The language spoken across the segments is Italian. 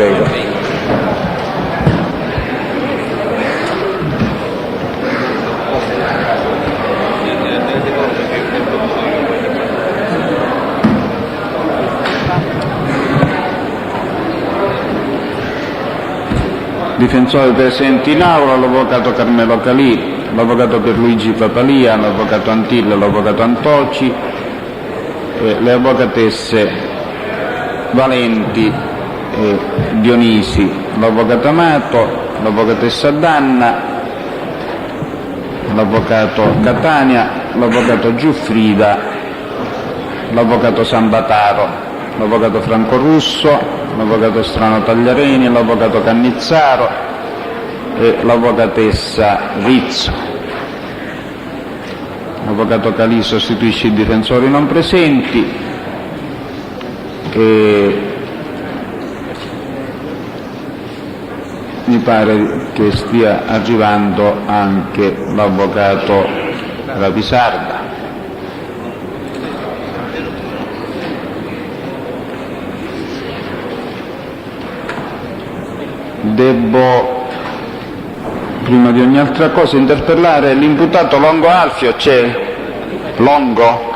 Prego. Difensori presenti in aula: l'avvocato Carmelo Calì, l'avvocato Pierluigi Papalia, l'avvocato Antilla, l'avvocato Antoci, le avvocatesse Valenti e Dionisi, l'avvocato Amato, l'avvocatessa Danna, l'avvocato Catania, l'avvocato Giuffrida, l'avvocato Sambataro, l'avvocato Franco Russo, l'avvocato Strano Tagliarini, l'avvocato Cannizzaro e l'avvocatessa Rizzo. L'avvocato Calì sostituisce i difensori non presenti e mi pare che stia arrivando anche l'avvocato Rapisarda. Devo, prima di ogni altra cosa, interpellare l'imputato Longo Alfio. C'è? Longo?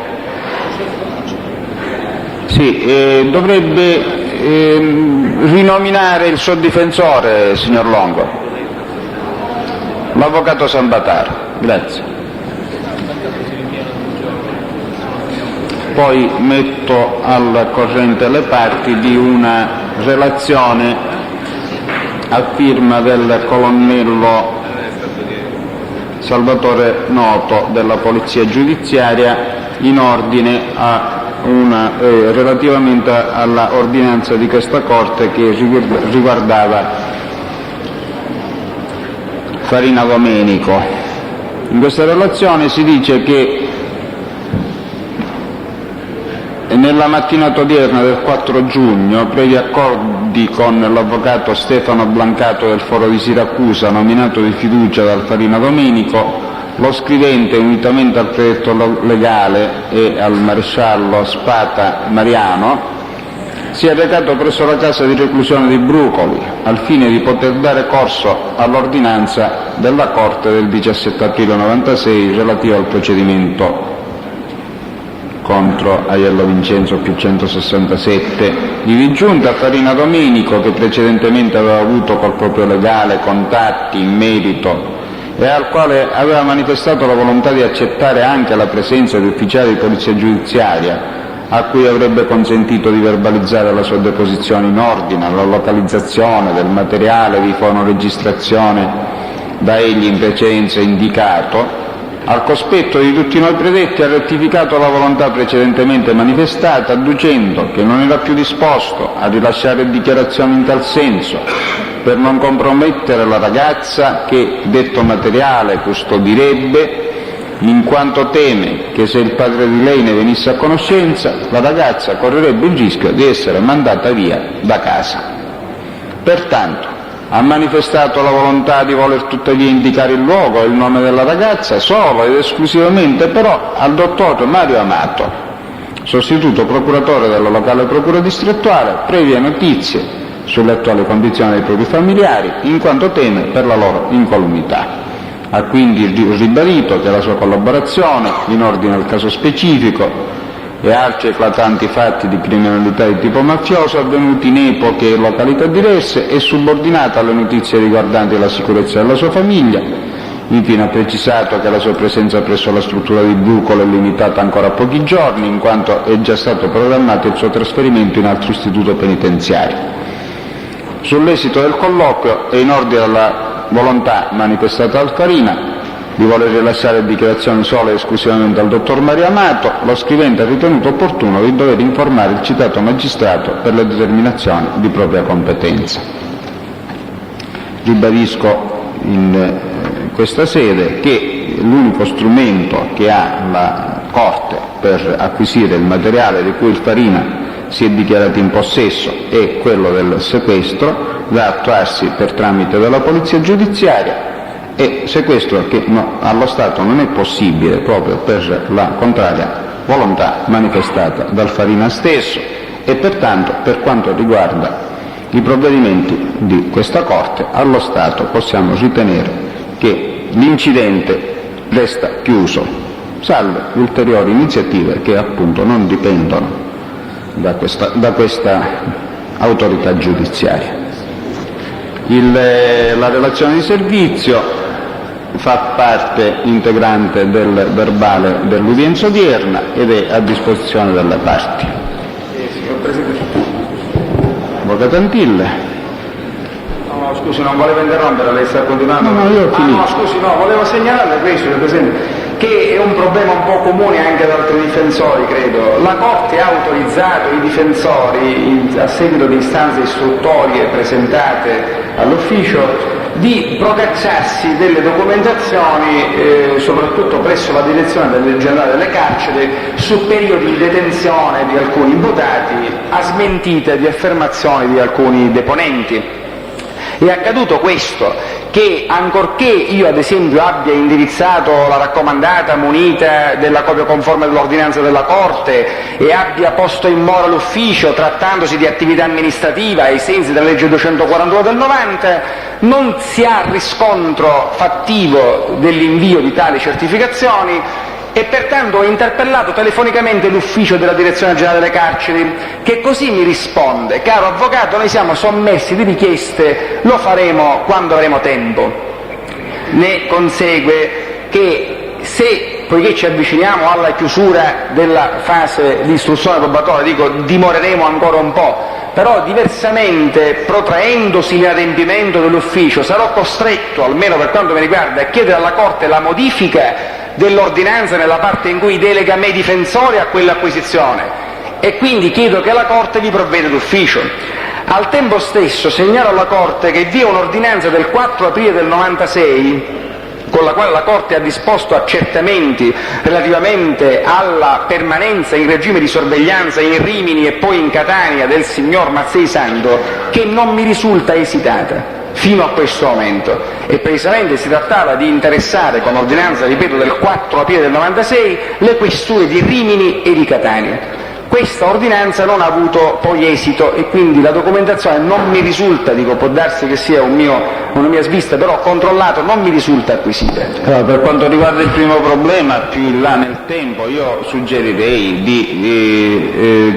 Sì, dovrebbe rinominare il suo difensore, signor Longo. L'avvocato Sambataro. Grazie. Poi metto al corrente le parti di una relazione a firma del colonnello Salvatore Noto della Polizia Giudiziaria in ordine a relativamente alla ordinanza di questa Corte che riguardava Farina Domenico. In questa relazione si dice che nella mattinata odierna del 4 giugno, previ accordi con l'avvocato Stefano Blancato del Foro di Siracusa, nominato di fiducia dal Farina Domenico, lo scrivente, unitamente al predetto legale e al maresciallo Spata Mariano, si è recato presso la casa di reclusione di Brucoli al fine di poter dare corso all'ordinanza della Corte del 17 aprile 96 relativa al procedimento contro Aiello Vincenzo più 167, ivi giunta a Farina Domenico, che precedentemente aveva avuto col proprio legale contatti in merito e al quale aveva manifestato la volontà di accettare anche la presenza di ufficiali di polizia giudiziaria, a cui avrebbe consentito di verbalizzare la sua deposizione in ordine alla localizzazione del materiale di fonoregistrazione da egli in precedenza indicato. Al cospetto di tutti noi predetti ha rettificato la volontà precedentemente manifestata, adducendo che non era più disposto a rilasciare dichiarazioni in tal senso per non compromettere la ragazza che detto materiale custodirebbe, in quanto teme che se il padre di lei ne venisse a conoscenza la ragazza correrebbe il rischio di essere mandata via da casa. Pertanto ha manifestato la volontà di voler tuttavia indicare il luogo e il nome della ragazza solo ed esclusivamente però al dottor Mario Amato, sostituto procuratore della locale procura distrettuale, previe notizie sulle attuali condizioni dei propri familiari, in quanto teme per la loro incolumità. Ha quindi ribadito che la sua collaborazione in ordine al caso specifico e altri eclatanti fatti di criminalità di tipo mafioso avvenuti in epoche e località diverse è subordinata alle notizie riguardanti la sicurezza della sua famiglia. Infine ha precisato che la sua presenza presso la struttura di Brucolo è limitata ancora a pochi giorni, in quanto è già stato programmato il suo trasferimento in altro istituto penitenziario. Sull'esito del colloquio e in ordine alla volontà manifestata dal Farina di voler rilasciare dichiarazioni solo e esclusivamente al dottor Mario Amato, lo scrivente ha ritenuto opportuno di dover informare il citato magistrato per le determinazioni di propria competenza. Ribadisco in questa sede che l'unico strumento che ha la Corte per acquisire il materiale di cui il Farina si è dichiarato in possesso è quello del sequestro, da attuarsi per tramite della Polizia Giudiziaria, e sequestro che allo Stato non è possibile proprio per la contraria volontà manifestata dal Farina stesso, e pertanto per quanto riguarda i provvedimenti di questa Corte, allo Stato possiamo ritenere che l'incidente resta chiuso, salve ulteriori iniziative che appunto non dipendono da questa autorità giudiziaria. La relazione di servizio fa parte integrante del verbale dell'udienza odierna ed è a disposizione delle parti. Signor Presidente. Avvocato Antille. No, scusi, non volevo interrompere, lei sta continuando. No, io ho finito. No, scusi, no, volevo segnalarle questo, signor Presidente, che è un problema un po' comune anche ad altri difensori, credo. La Corte ha autorizzato i difensori, a seguito di istanze istruttorie presentate all'ufficio, di procacciarsi delle documentazioni, soprattutto presso la direzione del generale delle carceri, su periodi di detenzione di alcuni imputati, a smentite di affermazioni di alcuni deponenti. È accaduto questo, che ancorché io ad esempio abbia indirizzato la raccomandata munita della copia conforme dell'ordinanza della Corte e abbia posto in mora l'ufficio trattandosi di attività amministrativa ai sensi della legge 242 del 90, non si ha riscontro fattivo dell'invio di tali certificazioni e pertanto ho interpellato telefonicamente l'ufficio della Direzione Generale delle Carceri, che così mi risponde: caro avvocato, noi siamo sommersi di richieste, lo faremo quando avremo tempo. Ne consegue che poiché ci avviciniamo alla chiusura della fase di istruzione probatoria, dimoreremo ancora un po', però diversamente, protraendosi l'inadempimento dell'ufficio, sarò costretto, almeno per quanto mi riguarda, a chiedere alla Corte la modifica dell'ordinanza nella parte in cui delega me difensore a quell'acquisizione, e quindi chiedo che la Corte vi provveda d'ufficio. Al tempo stesso segnalo alla Corte che vi è un'ordinanza del 4 aprile del 96 con la quale la Corte ha disposto accertamenti relativamente alla permanenza in regime di sorveglianza in Rimini e poi in Catania del signor Mazzei Santo, che non mi risulta esitata fino a questo momento, e precisamente si trattava di interessare con ordinanza, ripeto, del 4 aprile del 96 le questure di Rimini e di Catania. Questa ordinanza non ha avuto poi esito e quindi la documentazione non mi risulta, può darsi che sia una mia svista, però ho controllato, non mi risulta acquisita. Allora, per quanto riguarda il primo problema, più in là nel tempo, io suggerirei di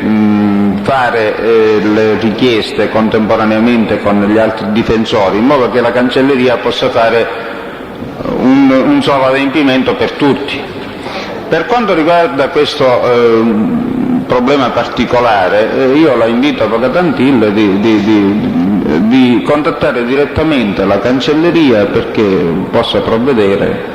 fare le richieste contemporaneamente con gli altri difensori, in modo che la cancelleria possa fare un solo adempimento per tutti. Per quanto riguarda questo problema particolare, io la invito, avvocato Antille, di contattare direttamente la cancelleria perché possa provvedere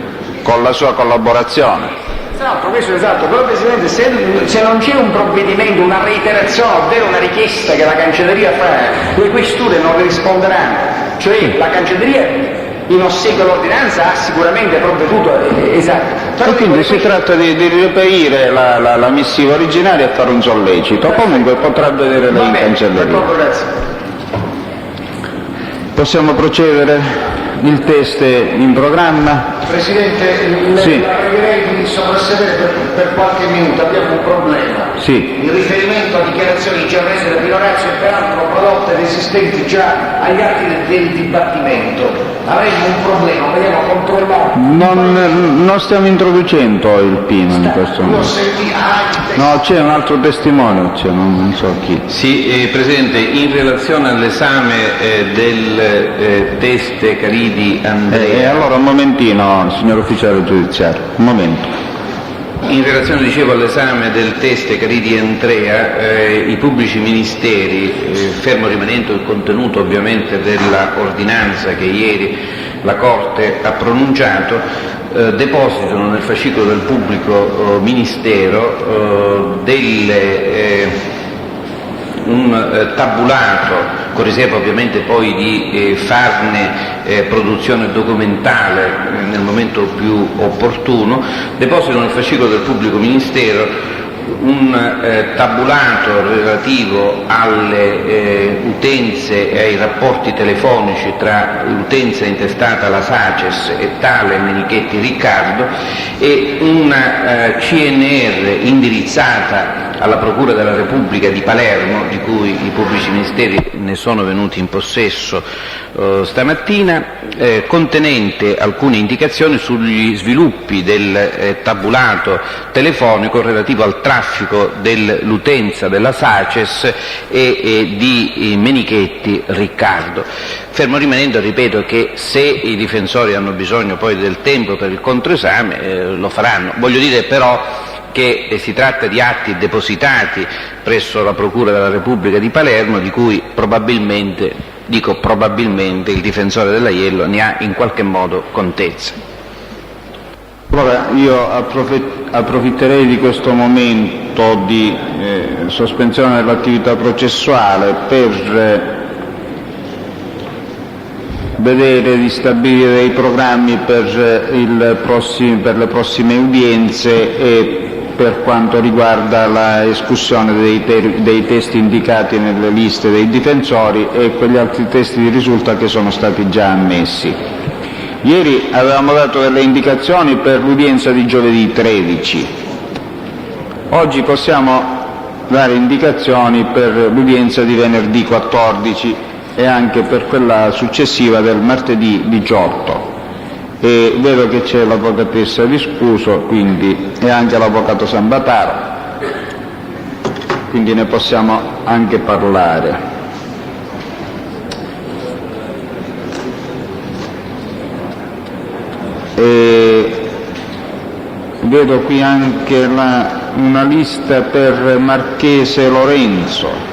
con la sua collaborazione. Esatto, questo è esatto, però Presidente, se non c'è un provvedimento, una reiterazione, ovvero una richiesta che la cancelleria fa, le questure non le risponderanno, cioè la cancelleria in ossequio all'ordinanza ha sicuramente provveduto, esatto. E quindi si tratta di reperire la missiva originaria e fare un sollecito, comunque potrà vedere lei in cancelleria. Grazie. Possiamo procedere? Il test è in programma? Presidente, Sì. la pregherei di soprassedere per qualche minuto, abbiamo un problema. Sì. In riferimento a dichiarazioni già rese da Minoranza e peraltro prodotte ed esistenti già agli atti del dibattimento. Avremo un problema, vogliamo controllare. Non stiamo introducendo il PIN in questo momento. No, c'è un altro testimone, non so chi. Sì, Presidente, in relazione all'esame del test Caridi Andrea. Allora un momentino, signor ufficiale giudiziario, un momento. In relazione, dicevo, all'esame del test Caridi Andrea, i pubblici ministeri, fermo rimanendo il contenuto ovviamente della ordinanza che ieri la Corte ha pronunciato, depositano nel fascicolo del pubblico ministero un tabulato, con riserva ovviamente poi di farne produzione documentale nel momento più opportuno, depositano nel fascicolo del pubblico ministero un tabulato relativo alle utenze e ai rapporti telefonici tra l'utenza intestata alla Saces e tale Menichetti Riccardo e una CNR indirizzata alla Procura della Repubblica di Palermo, di cui i pubblici ministeri ne sono venuti in possesso stamattina, contenente alcune indicazioni sugli sviluppi del tabulato telefonico relativo al traffico dell'utenza della SACES e di Menichetti Riccardo. Fermo rimanendo, ripeto, che se i difensori hanno bisogno poi del tempo per il controesame lo faranno. Voglio dire però che si tratta di atti depositati presso la Procura della Repubblica di Palermo, di cui probabilmente, dico probabilmente, il difensore dell'Aiello ne ha in qualche modo contezza. Allora io approfitterei di questo momento di sospensione dell'attività processuale per vedere di stabilire dei programmi per le prossime udienze e per quanto riguarda la escussione dei testi indicati nelle liste dei difensori e quegli altri testi di risulta che sono stati già ammessi. Ieri avevamo dato delle indicazioni per l'udienza di giovedì 13, oggi possiamo dare indicazioni per l'udienza di venerdì 14 e anche per quella successiva del martedì 18. E vedo che c'è l'avvocatessa Viscuso e anche l'avvocato Sambataro, quindi ne possiamo anche parlare. E vedo qui anche una lista per Marchese Lorenzo.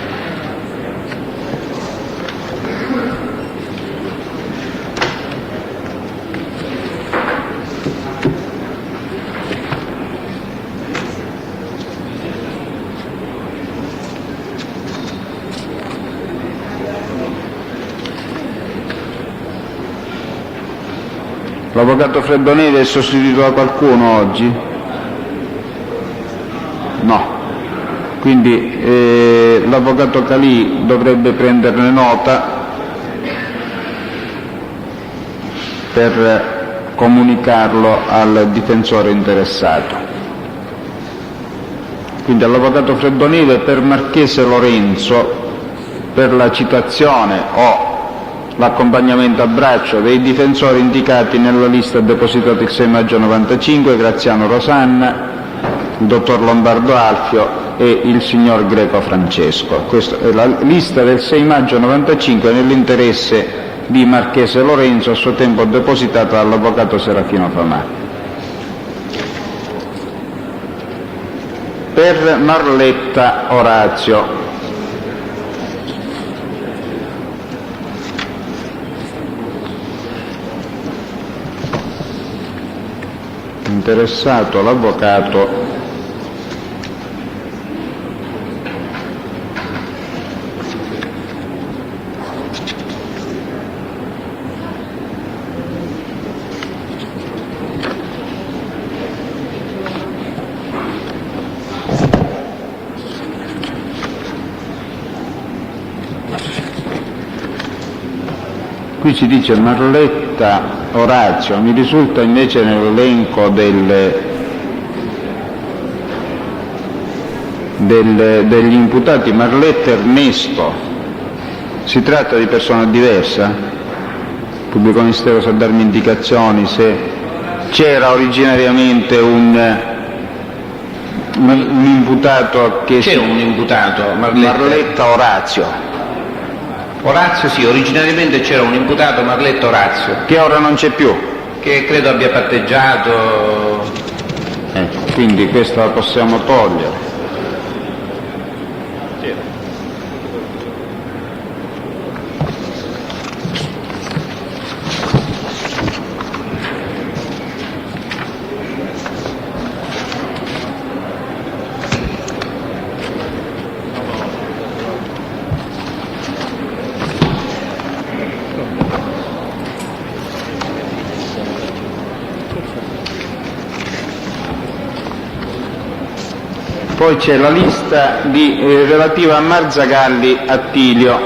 L'avvocato Freddoneve è sostituito da qualcuno oggi? No. Quindi l'avvocato Calì dovrebbe prenderne nota per comunicarlo al difensore interessato. Quindi all'avvocato Freddoneve per Marchese Lorenzo per la citazione o l'accompagnamento a braccio dei difensori indicati nella lista depositata il 6 maggio 95, Graziano Rosanna, il dottor Lombardo Alfio e il signor Greco Francesco. Questa è la lista del 6 maggio 95 nell'interesse di Marchese Lorenzo, a suo tempo depositata dall'avvocato Serafino Famà. Per Marletta Orazio. Interessato l'avvocato qui ci dice Marletta Orazio, mi risulta invece nell'elenco degli imputati Marletta Ernesto. Si tratta di persona diversa? Il pubblico ministero sa darmi indicazioni se c'era originariamente un imputato che c'è un imputato, Marletta Orazio. Orazio sì, originariamente c'era un imputato Marletta Orazio, che ora non c'è più, che credo abbia patteggiato. Quindi questa la possiamo togliere. Poi c'è la lista relativa a Marzagalli Attilio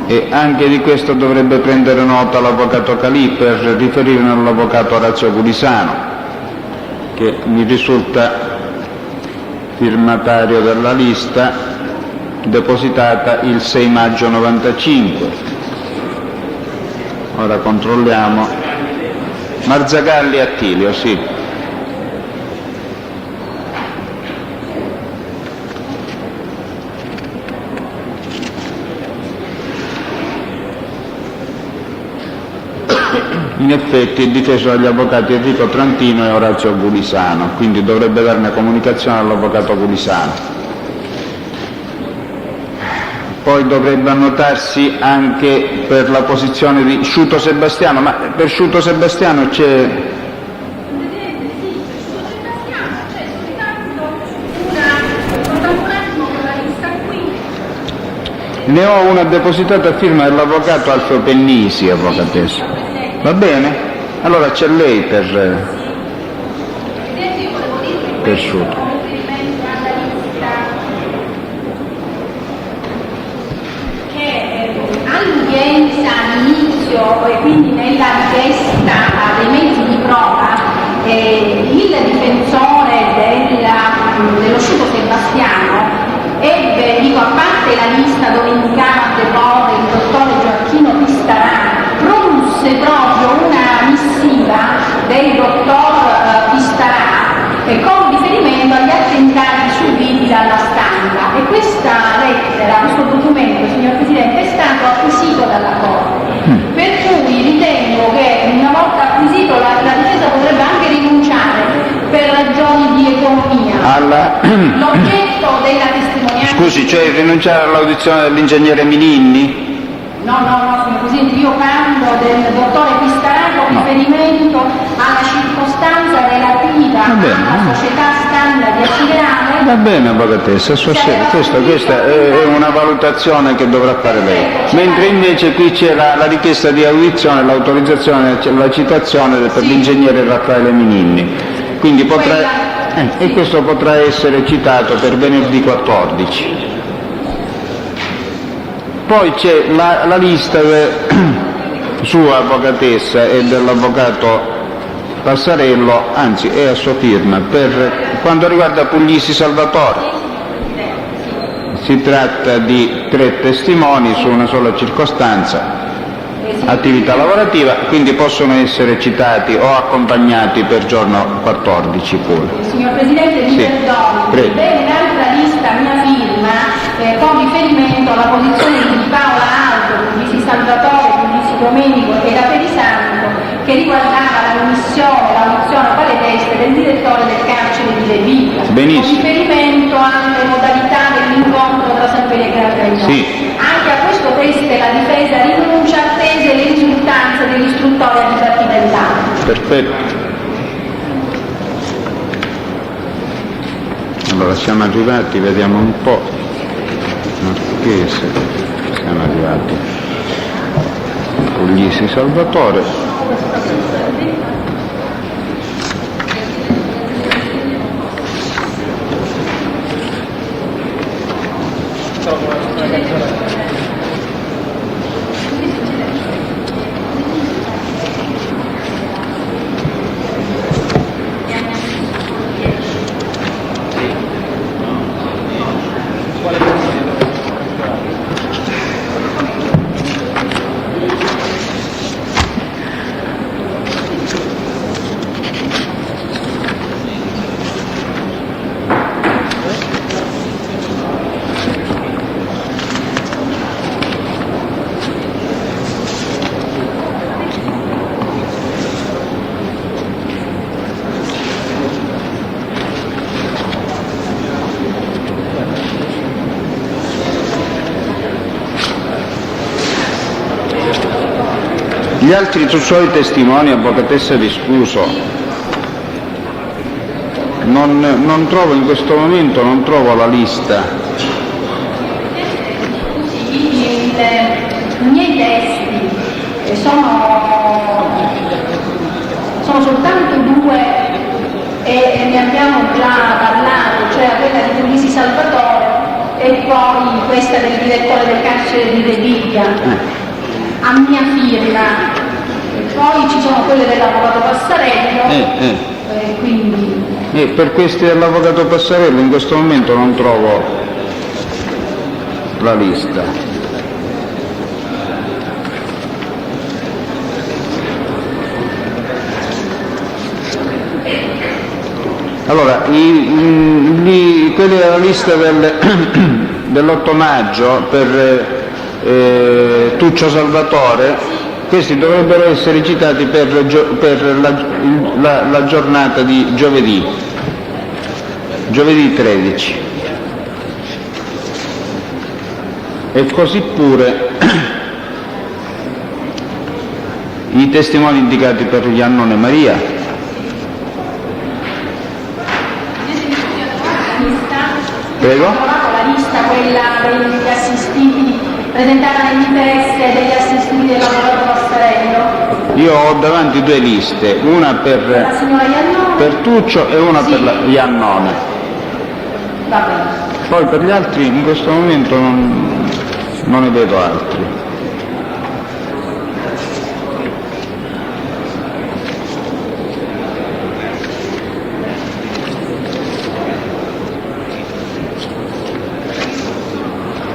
e anche di questo dovrebbe prendere nota l'avvocato Calì per riferire all'avvocato Orazio Pulisano, che mi risulta firmatario della lista. depositata il 6 maggio 95. Ora controlliamo. Marzagalli Attilio, sì. In effetti è difeso dagli avvocati Enrico Trantino e Orazio Gulisano, quindi dovrebbe darne comunicazione all'avvocato Gulisano. Poi dovrebbe annotarsi anche per la posizione di Sciuto Sebastiano, ma per Sciuto Sebastiano c'è... Ne ho una depositata a firma dell'avvocato Alfio Pennisi, avvocatessa. Va bene? Allora c'è lei per Sciuto. Che all'udienza all'inizio e quindi nella richiesta dei mezzi di prova il difensore dello Sciuto Sebastiano ebbe, dico, a parte la lista dove indicava a deporre il dottore Gioacchino Pistarà, produsse proprio una missiva del dottor Pistarà con riferimento agli attentati subiti dalla stampa, e questa lettera, questo documento, signor Presidente, è stato acquisito dalla Corte, per cui ritengo che una volta acquisito la difesa potrebbe anche rinunciare per ragioni di economia. L'oggetto della testimonianza... Scusi, cioè rinunciare all'audizione dell'ingegnere Mininni? No, signor Presidente, io parlo del dottore Pistarà con riferimento alla circostanza relativa alla società standard di Assiderale. Va bene, avvocatessa, questa è una valutazione che dovrà fare lei. Mentre invece qui c'è la richiesta di audizione, l'autorizzazione, la citazione per l'ingegnere Raffaele Mininni. Quindi e questo potrà essere citato per venerdì 14. Poi c'è la lista sua, avvocatessa, e dell'avvocato Passarello, anzi è a sua firma, per quanto riguarda Puglisi Salvatore. Si tratta di 3 testimoni su una sola circostanza, attività lavorativa, quindi possono essere citati o accompagnati per giorno 14 pure. Signor Presidente, mi perdoni, c'è un'altra lista a mia firma con riferimento alla posizione di Paola Aldo, Puglisi Salvatore, Puglisi Domenico e Raffaele Santo, che riguardava l'audizione quale teste del direttore del carcere di Rebica, Benissimo. con riferimento alle modalità dell'incontro tra San Pellegrino e Roma. Sì. Anche a questo teste la difesa rinuncia, attese le risultanze dell'istruttoria dibattimentale. Perfetto. Allora siamo arrivati, vediamo un po'. Marchese, siamo arrivati. Puglisi Salvatore. Gli altri suoi testimoni, avvocatessa di scuso, non trovo in questo momento, non trovo la lista. I miei testi sono soltanto 2 e ne abbiamo già parlato, cioè quella di Puglisi Salvatore e poi questa del direttore del carcere di Rebica. A mia firma, e poi ci sono quelle dell'avvocato Passarello, quindi... Per questi dell'avvocato Passarello in questo momento non trovo la lista. Allora, quelli della lista dell'8 maggio per Tuccio Salvatore, questi dovrebbero essere citati per la giornata di giovedì 13. E così pure i testimoni indicati per Iannone Maria. Prego? La lista, quella degli assistiti, presentata nell'interesse degli assistiti dell'avvocato Passerello. Io ho davanti due liste, una La signora Iannone. per Tuccio e una Sì. per Iannone. Va bene. Poi per gli altri in questo momento non ne vedo altri.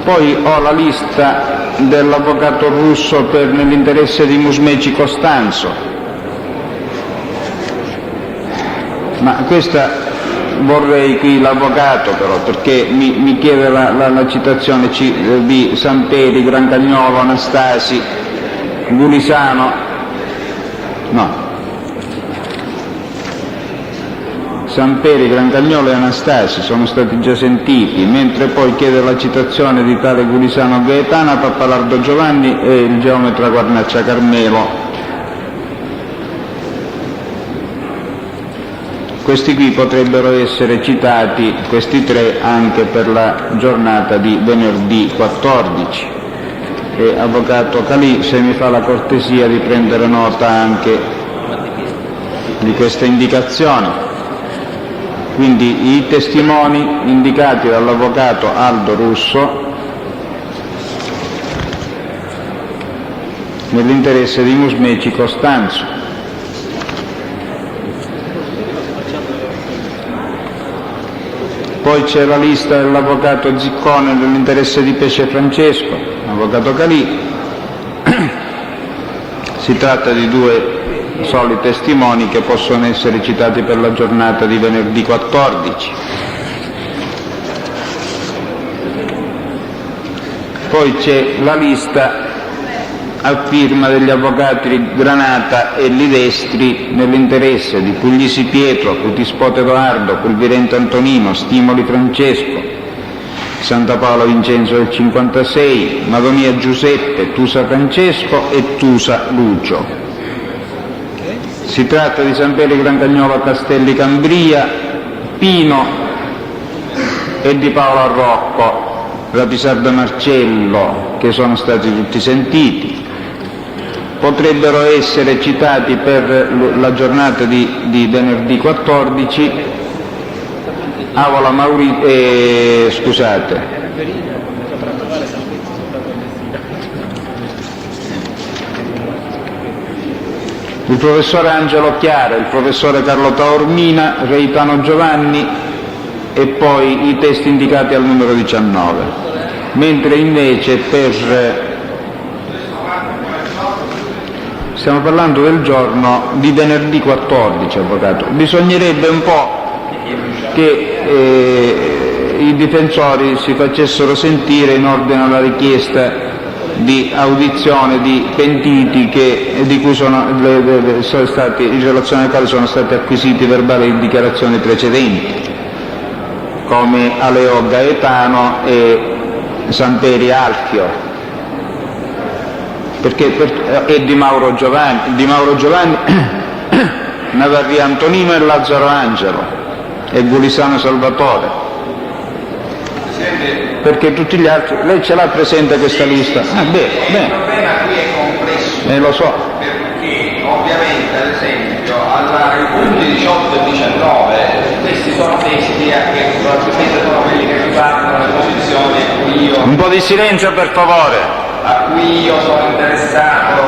Poi ho la lista dell'avvocato Russo nell'interesse di Musmeci Costanzo, ma questa vorrei qui l'avvocato però, perché mi chiede la citazione di Samperi, Grancagnolo, Anastasi, Gulisano, no. Samperi, Grancagnolo e Anastasi sono stati già sentiti, mentre poi chiede la citazione di tale Gulisano Gaetana, Pappalardo Giovanni e il geometra Guarnaccia Carmelo. Questi qui potrebbero essere citati, questi tre, anche per la giornata di venerdì 14. E avvocato Calì, se mi fa la cortesia di prendere nota anche di questa indicazione. Quindi i testimoni indicati dall'avvocato Aldo Russo nell'interesse di Musmeci Costanzo. Poi c'è la lista dell'avvocato Ziccone nell'interesse di Pesce Francesco, avvocato Calì. Si tratta di due soli testimoni che possono essere citati per la giornata di venerdì 14. Poi c'è la lista a firma degli avvocati Granata e Lidestri nell'interesse di Puglisi Pietro, Cutispote Edoardo, Pulvirente Antonino, Stimoli Francesco, Santa Paola Vincenzo del 56, Madonia Giuseppe, Tusa Francesco e Tusa Lucio. Si tratta di Samperi, Grancagnolo, Castelli Cambria, Pino e di Paolo Rocco, Rapisardo Marcello, che sono stati tutti sentiti. Potrebbero essere citati per la giornata di venerdì 14 Avola il professore Angelo Chiara, il professore Carlo Taormina, Reitano Giovanni e poi i testi indicati al numero 19. Mentre invece stiamo parlando del giorno di venerdì 14, avvocato. Bisognerebbe un po' che i difensori si facessero sentire in ordine alla richiesta di audizione di pentiti di cui sono stati, in relazione ai quali sono stati acquisiti verbali di dichiarazioni precedenti, come Aleo Gaetano e Samperi Alfio, e di Mauro Giovanni, Navarri Antonino e Lazzaro Angelo e Gulisano Salvatore. Perché tutti gli altri, lei ce l'ha presente questa lista? Sì. Il problema qui è complesso. Lo so. Perché ovviamente, ad esempio, ai punti 18 e 19, questi sono testi che probabilmente sono quelli che riguardano le posizioni a cui io... Un po' di silenzio per favore. A cui io sono interessato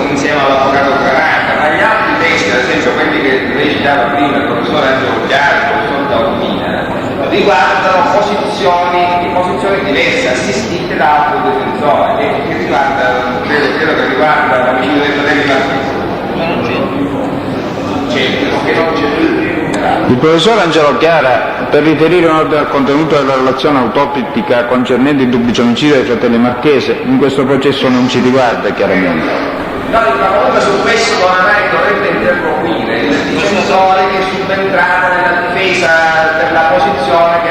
insieme all'avvocato Granata, ma gli altri testi, ad esempio quelli che lei citava prima, il professore Angelo Chiaro, il professor Taormina, riguardano posizioni diverse, assistite da altro difensore, che riguarda, credo che riguarda l'omicidio dei fratelli Martini. Il professor Angelo Chiara, per riferire in ordine al contenuto della relazione autoptica concernente il duplice omicidio dei fratelli Marchese, in questo processo non ci riguarda chiaramente. No, ma comunque su questo ormai dovrebbe interloquire il difensore che è subentrato nella difesa per la posizione che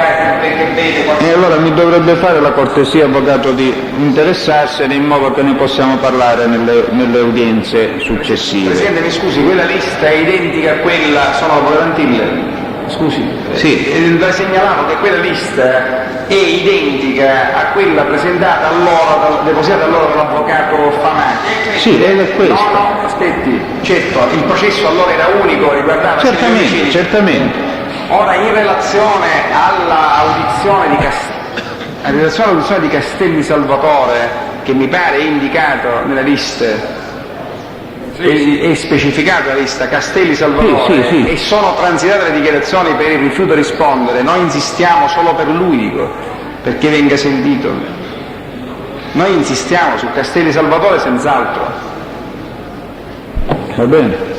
vede. E allora mi dovrebbe fare la cortesia, avvocato, di interessarsene in modo che ne possiamo parlare nelle udienze successive. Presidente, mi scusi, quella lista è identica a quella, sono Volantille? Scusi, sì. Le segnalavo che quella lista è identica a quella presentata allora, depositata allora dall'avvocato Famati. Sì, è questo. No, aspetti, certo, il processo allora era unico, riguardava... Certamente. Ora, in relazione all'audizione di Castelli Salvatore, che mi pare è indicato nella lista, è specificato la lista Castelli Salvatore, sì. e sono transitate le dichiarazioni per il rifiuto a rispondere, noi insistiamo solo per lui, dico, perché venga sentito. Noi insistiamo su Castelli Salvatore senz'altro. Va bene.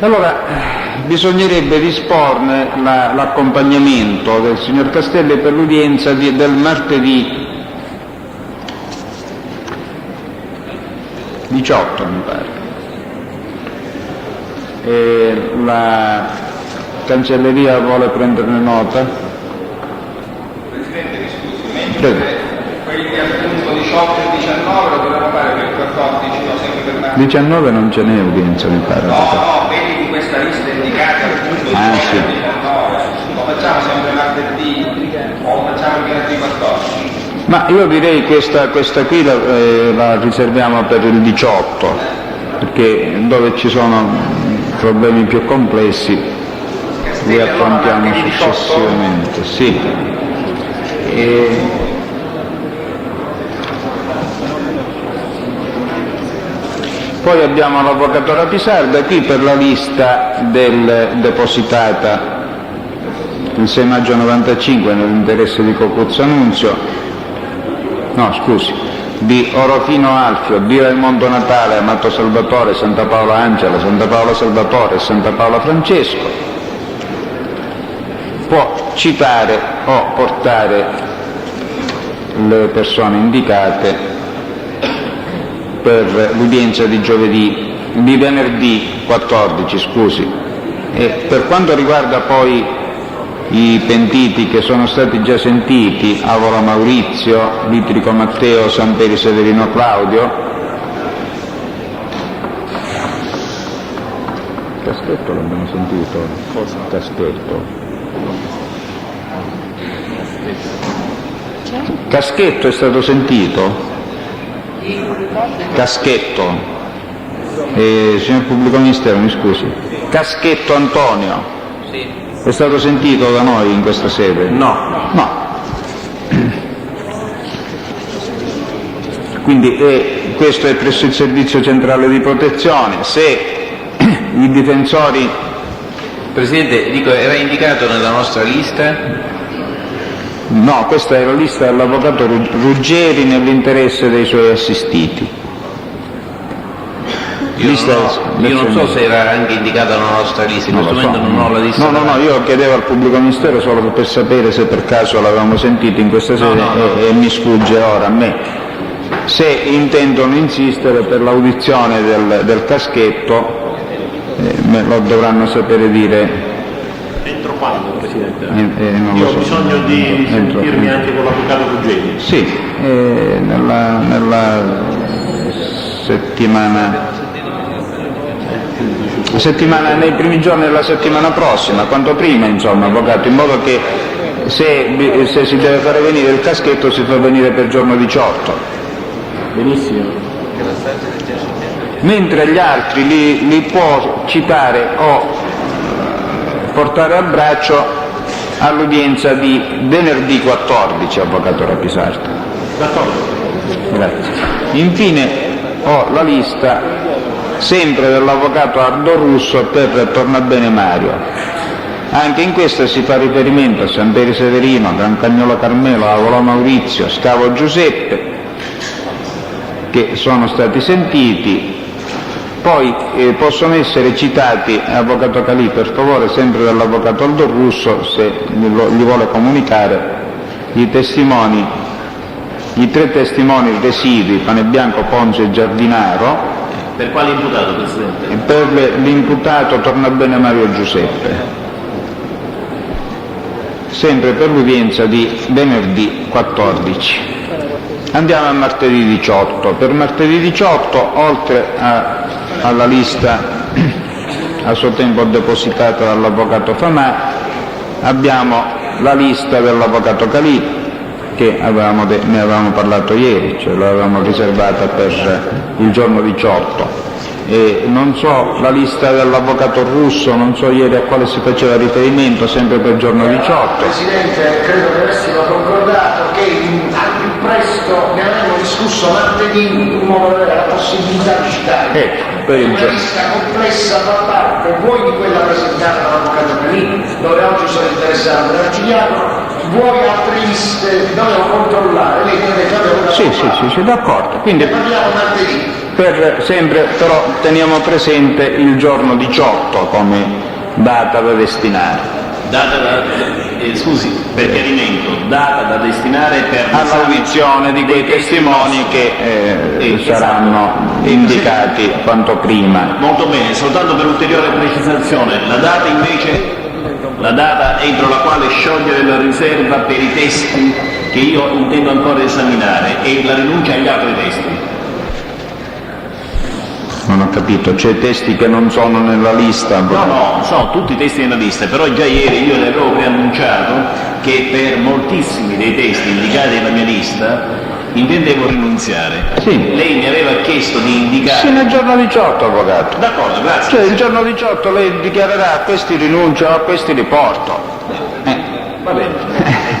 Allora, bisognerebbe disporne l'accompagnamento del signor Castelli per l'udienza del martedì 18, mi pare. La cancelleria vuole prenderne nota? Presidente, mi scusi, mentre quelli appunto 18 e 19 lo dovremmo fare per il 14, no, sempre per martedì. 19 non ce n'è udienza, mi pare. No, quelli di questa lista indicata appunto 18 sì. e 19, lo facciamo sempre martedì o facciamo il venerdì 14? Ma io direi questa qui la riserviamo per il 18, perché dove ci sono problemi più complessi li affrontiamo successivamente. Sì. Poi abbiamo l'avvocato Rapisarda qui per la lista depositata il 6 maggio 95 nell'interesse di Cocuzzo Annunzio, di Orofino Alfio, di Raimondo Natale, Amato Salvatore, Santa Paola Angela, Santa Paola Salvatore e Santa Paola Francesco. Può citare o portare le persone indicate per l'udienza di venerdì 14, E per quanto riguarda poi i pentiti che sono stati già sentiti, Avola Maurizio, Litrico Matteo, Samperi Severino Claudio, Caschetto l'abbiamo sentito? Cosa? Caschetto è stato sentito? Caschetto, signor Pubblico Ministero, mi scusi, Caschetto Antonio, è stato sentito da noi in questa sede? No. Quindi questo è presso il Servizio Centrale di Protezione. Se i difensori... Presidente, dico, era indicato nella nostra lista? No, questa è la lista dell'avvocato Ruggeri nell'interesse dei suoi assistiti. Io non so se era anche indicata la nostra lista, in questo momento non ho la lista. No, io chiedevo al Pubblico Ministero solo per sapere se per caso l'avevamo sentito in questa sede e mi sfugge ora a me. Se intendono insistere per l'audizione del Caschetto, me lo dovranno sapere dire. Entro quando, Presidente? Non Io lo ho so. bisogno di sentirmi anche con l'avvocato Ruggeri. Sì, nella settimana, nei primi giorni della settimana prossima, quanto prima, insomma, avvocato, in modo che se si deve fare venire il Caschetto si fa venire per giorno 18. Benissimo. Mentre gli altri li può citare o portare a braccio all'udienza di venerdì 14, avvocato Rapisarda. D'accordo. Grazie. Infine ho la lista sempre dell'avvocato Aldo Russo per Tornabene Mario. Anche in questa si fa riferimento a Samperi Severino, Cancagnolo Carmelo, Avola Maurizio, Scavo Giuseppe, che sono stati sentiti. Poi possono essere citati, avvocato Calì, per favore, sempre dall'avvocato Aldo Russo, se gli vuole comunicare, i tre testimoni residui, Panebianco, Ponce e Giardinaro. Per quale imputato, Presidente? Per l'imputato Tornabene Mario Giuseppe, sempre per l'udienza di venerdì 14. Andiamo a martedì 18. Per martedì 18, oltre alla lista a suo tempo depositata dall'avvocato Famà, abbiamo la lista dell'avvocato Calì, che ne avevamo parlato ieri, cioè l'avevamo riservata per il giorno 18. E non so, la lista dell'avvocato Russo, non so ieri a quale si faceva riferimento, sempre per il giorno 18. Presidente, credo che avessimo concordato che al più presto ne avremmo discusso martedì in modo da avere la possibilità di citare. Per il una giorno. lista complessa fa parte vuoi di quella presentata dall'avvocato Calì, dove oggi sono interessato dall'arcidiacono, vuoi altre liste, dovevo controllare, lei crede che avevo Sì, d'accordo. Quindi ne parliamo martedì. sempre però teniamo presente il giorno 18 come data da destinare. Scusi, per chiarimento, data da destinare per All'audizione di quei testimoni che saranno indicati quanto prima. Molto bene, soltanto per ulteriore precisazione, la data invece, la data entro la quale sciogliere la riserva per i testi che io intendo ancora esaminare e la rinuncia agli altri testi. Non ho capito, c'è testi che non sono nella lista? No, sono tutti i testi nella lista, però già ieri io le avevo preannunciato che per moltissimi dei testi indicati nella mia lista intendevo rinunziare. Sì. Lei mi aveva chiesto di indicare... Sì, nel giorno 18, avvocato. D'accordo, grazie. Cioè il giorno 18 lei dichiarerà a questi rinuncio, a questi riporto. Va bene,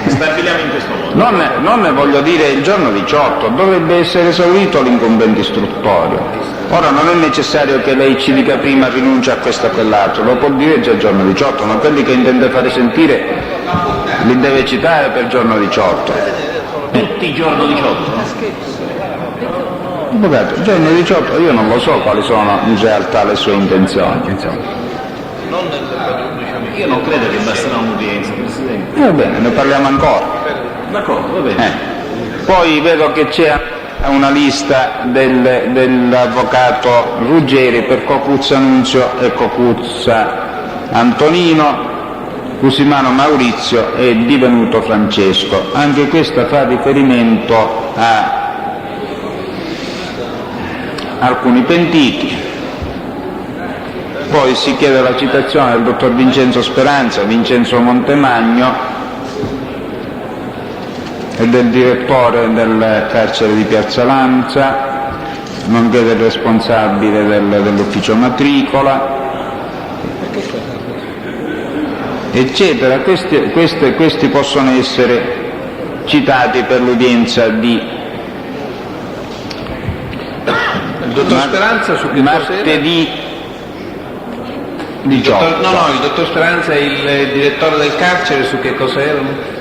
stabiliamo in questo modo. Non ne voglio dire il giorno 18, dovrebbe essere esaurito l'incombente istruttorio. Ora non è necessario che lei ci dica prima rinuncia a questo o a quell'altro, lo può dire già il giorno 18, ma quelli che intende fare sentire li deve citare per il giorno 18. Tutti il giorno 18? Avvocato, il giorno 18 io non lo so quali sono in realtà le sue intenzioni. Io non credo che basterà un'udienza, Presidente. Va bene, ne parliamo ancora. D'accordo, va bene. Poi vedo che c'è una lista dell'avvocato Ruggeri per Cocuzza Nunzio e Cocuzza Antonino, Cusimano Maurizio e Divenuto Francesco. Anche questa fa riferimento a alcuni pentiti. Poi si chiede la citazione del dottor Vincenzo Speranza, Vincenzo Montemagno e del direttore del carcere di Piazza Lanza, nonché del responsabile dell'ufficio matricola, eccetera. Questi possono essere citati per l'udienza di Il dottor Speranza su che martedì 18. il dottor Speranza è il direttore del carcere, su che cosa erano?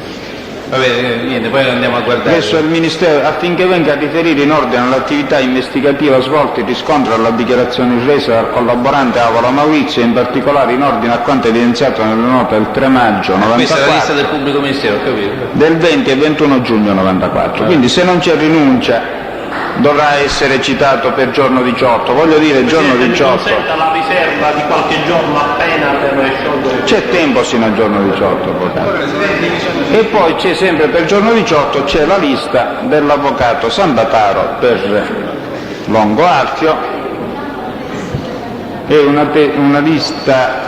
Vabbè, niente, poi andiamo a guardare. Presso il Ministero, affinché venga a riferire in ordine all'attività investigativa svolta in riscontro alla dichiarazione resa dal collaborante Avola Maurizio, in particolare in ordine a quanto evidenziato nella nota del 3 maggio 94, Questa è la lista del pubblico ministero, ho capito. del 20 e 21 giugno 94. Quindi se non c'è rinuncia dovrà essere citato per giorno 18. Voglio dire il giorno 18. Consenta la riserva di qualche giorno appena per sciogliere. C'è tempo sino al giorno 18, avvocato. E poi c'è sempre per giorno 18 c'è la lista dell'avvocato Sambataro per Longo Archio e una lista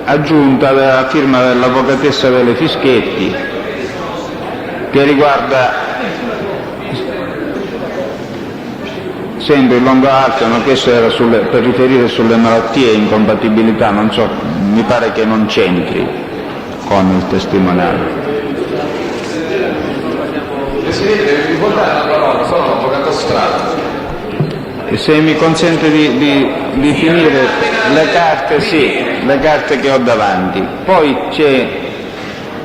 aggiunta della firma dell'avvocatessa Vele Fischetti che riguarda sempre il Longo Archio, ma questo era per riferire sulle malattie e incompatibilità, non so, mi pare che non c'entri con il testimoniale. Presidente, mi può dare la parola? Sono l'avvocato Strada. se mi consente di finire le carte, sì, le carte che ho davanti. Poi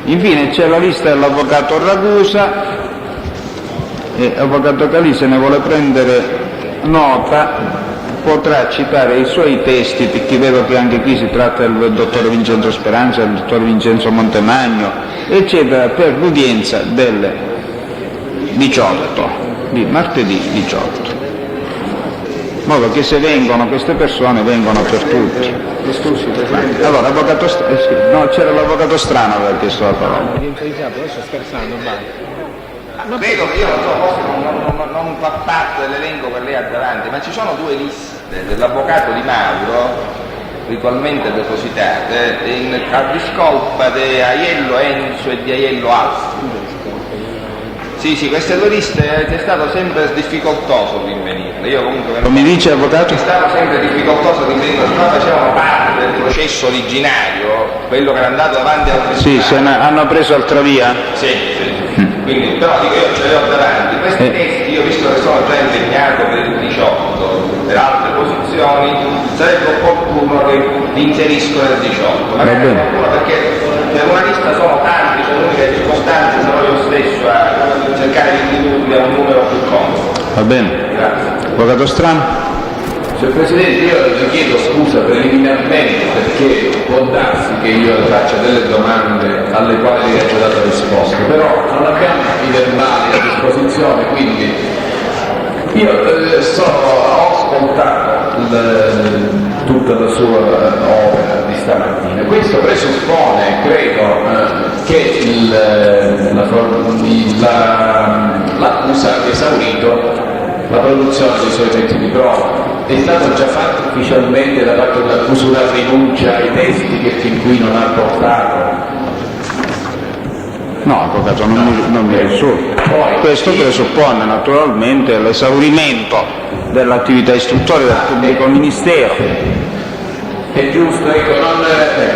infine c'è la lista dell'avvocato Ragusa, e l'avvocato Calì, se ne vuole prendere nota, potrà citare i suoi testi, perché vedo che anche qui si tratta del dottor Vincenzo Speranza, del dottor Vincenzo Montemagno, eccetera, per l'udienza del 18, di martedì 18. In modo che se vengono queste persone vengono per tutti. Scusi, Presidente. Allora, avvocato no, c'era l'avvocato Strano che aveva chiesto la parola. Credo che io non fa parte dell'elenco che lei ha davanti, ma ci sono due liste dell'avvocato Di Mauro, ritualmente depositate, a discolpa di Aiello Enzo e di Aiello Alfa. Sì, queste due liste è stato sempre difficoltoso rinvenirle. Io comunque Mi dice, avvocato? è stato sempre difficoltoso rinvenirle, ma facevano parte del processo originario, quello che era andato avanti al Sì, hanno preso altra via? sì. Quindi, però dico, io ce li ho davanti. Questi testi, io visto che sono già impegnato per il 18, per altre posizioni, sarebbe opportuno che li inserisco nel 18. Ma bene. perché per una lista sono tanti, sono l'unica circostanza, sono io stesso a cercare di ridurli a un numero più consono. Va bene. Grazie. Avvocato Strano? Signor Presidente, io le chiedo scusa preliminarmente perché può darsi che io le faccia delle domande alle quali lei ha già dato risposte, però non abbiamo i verbali a disposizione, quindi io ho ascoltato tutta la sua opera di stamattina. Questo presuppone, credo, che l'accusa abbia esaurito la produzione dei suoi mezzi di prova. È stato già fatto ufficialmente da parte dell'accusa una rinuncia ai testi che fin qui non ha portato? No, avvocato, non mi risulta. Questo presuppone naturalmente l'esaurimento dell'attività istruttoria del pubblico ministero. È giusto, ecco, non...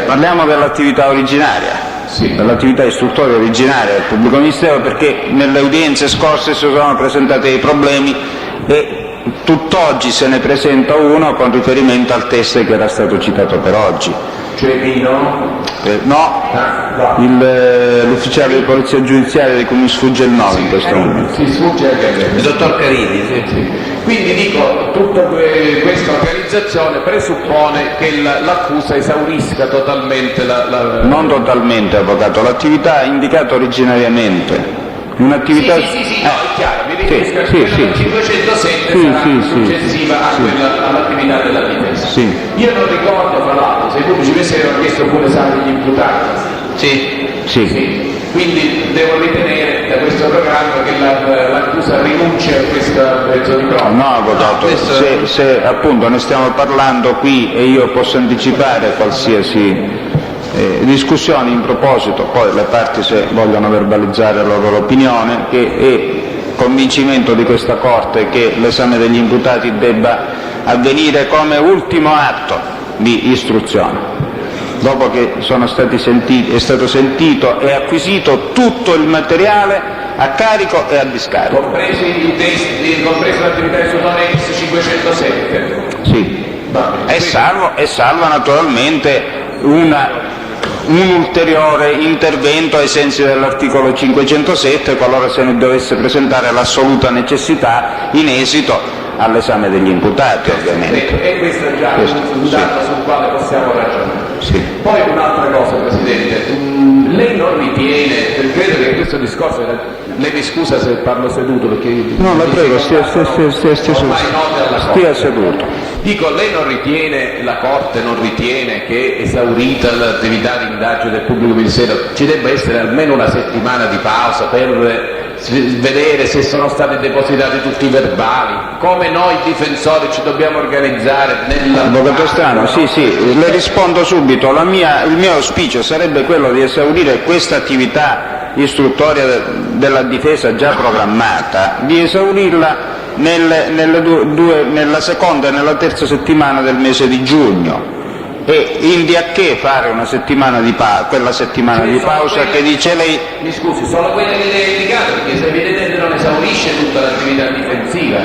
Parliamo dell'attività originaria. Sì. Dell'attività istruttoria originaria del pubblico ministero, perché nelle udienze scorse si sono presentati dei problemi e tutt'oggi se ne presenta uno con riferimento al test che era stato citato per oggi. Cioè Pino? No, l'ufficiale di polizia giudiziaria di cui mi sfugge il nome in questo momento. Si sfugge anche a me. Il dottor Carini, sì. Quindi dico, tutta questa organizzazione presuppone che l'accusa esaurisca totalmente Non totalmente, avvocato, l'attività indicata originariamente. Un'attività... Sì, no, è chiaro, mi riferisco a quella del 507 sarà successiva all'attività della difesa. Sì. Io non ricordo, fra l'altro, se i pubblici ministeri hanno chiesto pure esame degli imputati. Sì. Quindi devo ritenere da questo programma che l'accusa rinuncia a questa mezzo di prova. No, avvocato, se appunto ne stiamo parlando qui e io posso anticipare qualsiasi discussioni in proposito, poi le parti se vogliono verbalizzare la loro opinione, che è convincimento di questa Corte che l'esame degli imputati debba avvenire come ultimo atto di istruzione, dopo che è stato sentito e acquisito tutto il materiale a carico e a discarico. Compresi i testi, compresa l'attività di Sotone X 507? Sì, e salva naturalmente un ulteriore intervento ai sensi dell'articolo 507 qualora se ne dovesse presentare l'assoluta necessità in esito all'esame degli imputati, ovviamente. E questo è già un dato sul quale possiamo ragionare. Sì. Poi un'altra cosa, Presidente, lei non ritiene, credo che questo discorso, lei mi scusa se parlo seduto perché... No, la prego, stia seduto. Dico, lei non ritiene, la Corte non ritiene che esaurita l'attività di indagine del pubblico ministero ci debba essere almeno una settimana di pausa per vedere se sono stati depositati tutti i verbali, come noi difensori ci dobbiamo organizzare Avvocato Strano, sì, le rispondo subito. Il mio auspicio sarebbe quello di esaurire questa attività istruttoria della difesa già programmata, di esaurirla nella seconda e nella terza settimana del mese di giugno, e indi a che fare una settimana di quella settimana di pausa che dice lei. Mi scusi, sono quelle che lei ha indicato, perché se evidentemente non esaurisce tutta l'attività difensiva.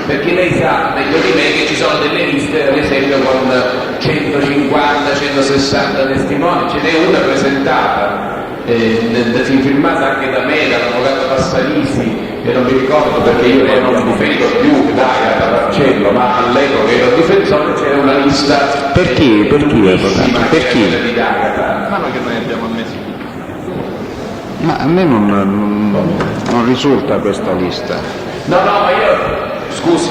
perché lei sa meglio di me che ci sono delle liste, ad esempio con 150, 160 testimoni, ce n'è una presentata, firmata anche da me, dall'avvocato Passalisi, e non mi ricordo perché io non difendo più D'Agata Marcello, ma all'epoca ero difensore, c'era una lista. Per chi? Per chi, avvocato? Per chi? Di D'Agata. Ma noi che noi abbiamo ammesso. Ma a me non risulta questa lista. No, ma io, scusi,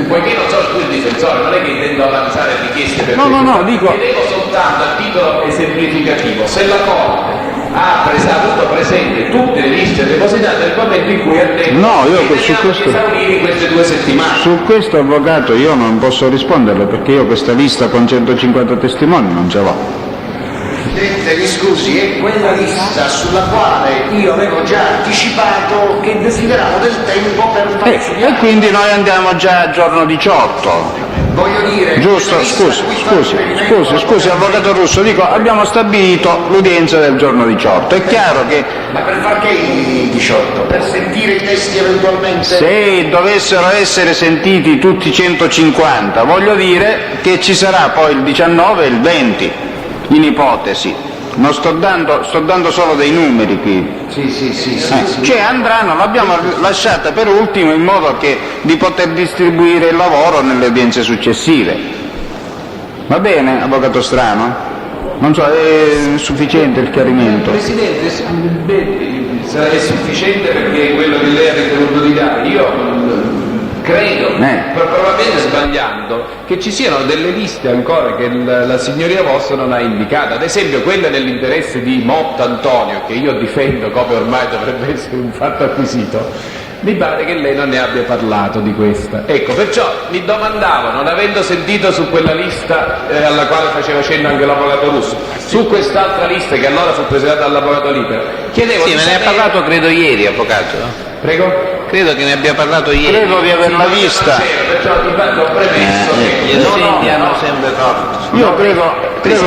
poiché non sono più il difensore, non è che intendo avanzare richieste per No, dico... chiedevo soltanto a titolo esemplificativo, se la Corte ha avuto presente tutte le liste depositate nel momento in cui ha detto No, io che su questo... esaurire in queste 2 settimane. Su questo, avvocato, io non posso risponderle perché io questa lista con 150 testimoni non ce l'ho. Presidente, mi scusi, è quella lista sulla quale io avevo già anticipato che desideravo del tempo per fare E quindi noi andiamo già al giorno 18. Voglio dire... Giusto, scusi, avvocato Russo, dico, abbiamo stabilito l'udienza del giorno 18. È chiaro che Ma per far che il 18? Per sentire i testi eventualmente? se dovessero essere sentiti tutti 150, voglio dire che ci sarà poi il 19 e il 20, in ipotesi. Non sto dando solo dei numeri qui. Sì. Cioè andranno, l'abbiamo lasciata per ultimo in modo di poter distribuire il lavoro nelle udienze successive. Va bene, avvocato Strano? Non so, è sufficiente il chiarimento? Presidente, è sufficiente perché è quello che lei ha ritenuto di dare. Io credo, probabilmente sbagliando, che ci siano delle liste ancora che la signoria vostra non ha indicato, ad esempio quella dell'interesse di Motta Antonio, che io difendo come ormai dovrebbe essere un fatto acquisito. Mi pare che lei non ne abbia parlato di questa. Ecco, perciò mi domandavo, non avendo sentito su quella lista alla quale faceva cenno anche l'avvocato Russo, su quest'altra lista che allora fu presentata dall'avvocato Libero, chiedevo Sì, me ne ha parlato credo ieri, avvocato. Prego? Credo che ne abbia parlato ieri. Credo di averla vista. Perciò di fatto ho premesso Gli che assenti hanno sempre torto. Io credo per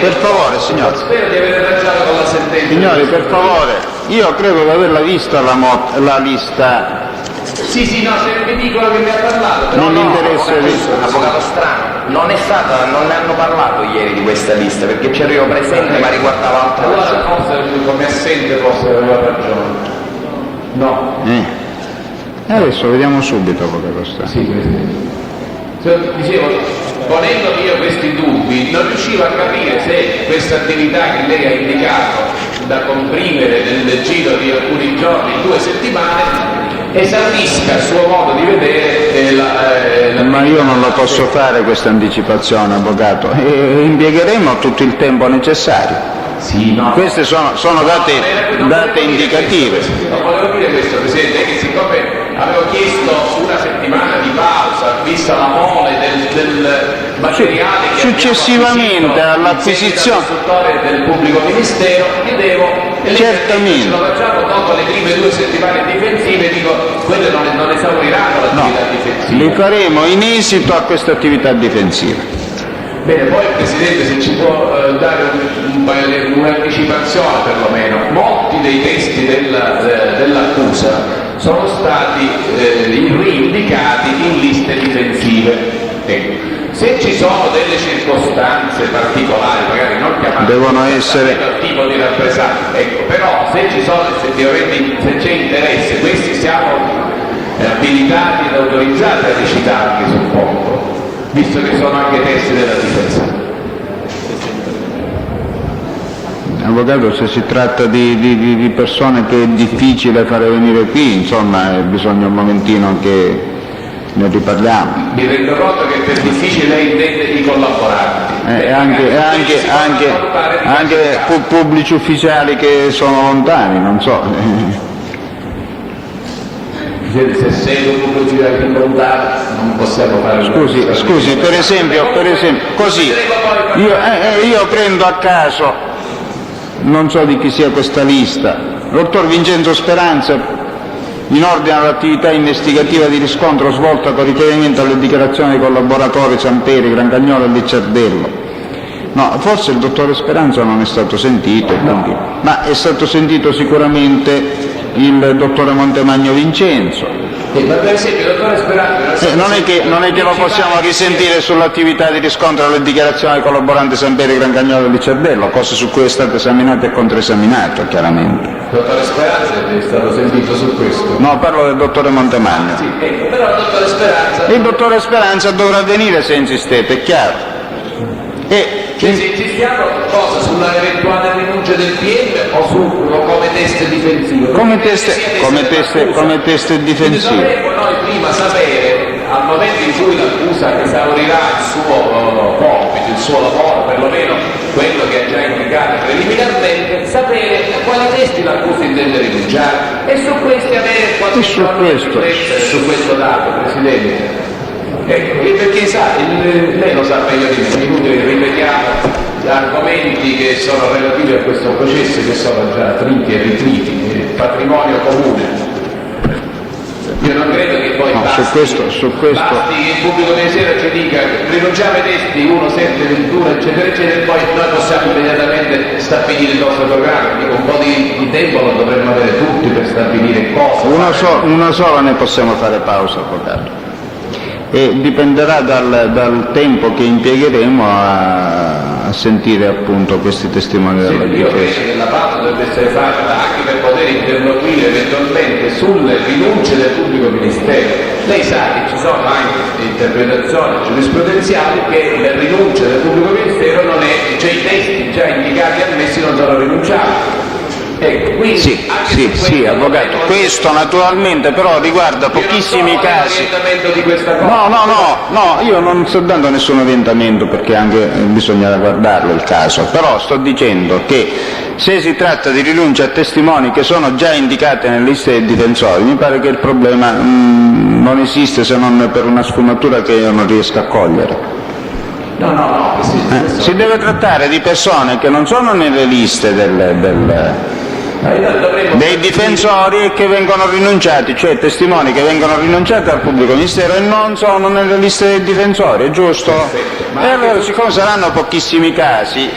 per favore, signor. Spero di aver ragione con la sentenza. Signori, per favore, io credo di averla vista la lista Sì, no, se mi dicono che mi ha parlato, però nell'interesse di... Avvocato Strano, non ne hanno parlato ieri di questa lista perché c'ero presente ma riguardava altre allora forse come assente forse aveva ragione. No. Adesso vediamo subito avvocato Strano. Sì, Presidente. Dicevo, ponendo io questi dubbi, non riuscivo a capire se questa attività che lei ha indicato da comprimere nel giro di alcuni giorni, 2 settimane, esaurisca il suo modo di vedere Ma io non la posso fare questa anticipazione, avvocato, e impiegheremo tutto il tempo necessario. Sì, no. Queste sono date indicative. Non volevo dire questo, Presidente, che siccome avevo chiesto una settimana di pausa, vista la mole del materiale che successivamente all'acquisizione del pubblico ministero, chiedevo e certamente lo facciamo dopo le prime 2 settimane difensive, dico quelle non esauriranno l'attività difensiva. li faremo in esito a questa attività difensiva. Bene, poi Presidente se ci può dare un'anticipazione perlomeno, molti dei testi dell'accusa sono stati reindicati in liste difensive. Ecco. Se ci sono delle circostanze particolari, magari non chiamate Devono essere tipo di rappresaglia, ecco, però se ci sono effettivamente, se c'è interesse, questi siamo abilitati ed autorizzati a recitarli, suppongo, visto che sono anche testi della difesa. Avvocato, se si tratta di persone che è difficile fare venire qui, insomma, bisogna un momentino che ne riparliamo. Mi rendo conto che per difficile lei intende i collaboranti. Anche pubblici ufficiali che sono lontani, non so. Se sei un pubblico ufficiale lontano non possiamo fare. Scusi, per esempio, così, io prendo a caso, non so di chi sia questa lista, dottor Vincenzo Speranza, in ordine all'attività investigativa di riscontro svolta con riferimento alle dichiarazioni dei collaboratori Samperi, Grancagnolo e Licciardello. No, forse il dottore Speranza non è stato sentito, quindi, ma è stato sentito sicuramente il dottore Montemagno Vincenzo, Ma per esempio, dottore Speranza, non è che lo possiamo risentire sull'attività di riscontro delle dichiarazioni del collaborante Sampieri Grancagnolo di Cervello, cose su cui è stato esaminato e controesaminato, chiaramente. Dottore Speranza è stato sentito su questo? No, parlo del dottore Montemagno. Sì, però il dottore Speranza... Il dottore Speranza dovrà venire se insistete, è chiaro. Cioè, se insistiamo cosa? Sulla eventuale rinuncia del PM o come test difensivo? Come test difensivo. Quindi dovremmo noi prima sapere, al momento in cui l'accusa esaurirà il suo compito, il suo lavoro, perlomeno quello che ha già indicato preliminarmente, sapere a quali testi l'accusa intende rinunciare e su questi avere qualche su questo dato, Presidente. Perché sa, lei lo sa meglio di me, inutile che ripetiamo argomenti che sono relativi a questo processo, che sono già triti e ritriti, patrimonio comune. Io non credo che poi basti che il pubblico ministero ci dica rinunciamo ai testi 1, 7, 21 eccetera eccetera, e poi noi possiamo immediatamente stabilire il nostro programma. Dico, un po' di tempo lo dovremmo avere tutti per stabilire cosa. Una sola ne possiamo fare pausa, avvocato. E dipenderà dal tempo che impiegheremo a sentire appunto questi testimoni della difesa. Io credo che la pausa dovrebbe essere fatta anche per poter interloquire eventualmente sulle rinunce del pubblico ministero. Lei sa che ci sono anche interpretazioni giurisprudenziali che le rinunce del pubblico ministero non è, cioè i testi già indicati e ammessi non sono rinunciati. Quindi, sì, avvocato, questo naturalmente però riguarda pochissimi casi. Di questa cosa. No, io non sto dando nessun orientamento perché anche bisogna guardarlo il caso, però sto dicendo che se si tratta di rinuncia a testimoni che sono già indicati nelle liste dei difensori, mi pare che il problema non esiste se non per una sfumatura che io non riesco a cogliere. No, si deve trattare di persone che non sono nelle liste dei difensori e che vengono rinunciati, cioè testimoni che vengono rinunciati al pubblico ministero e non sono nelle liste dei difensori, è giusto? E allora, siccome saranno pochissimi casi,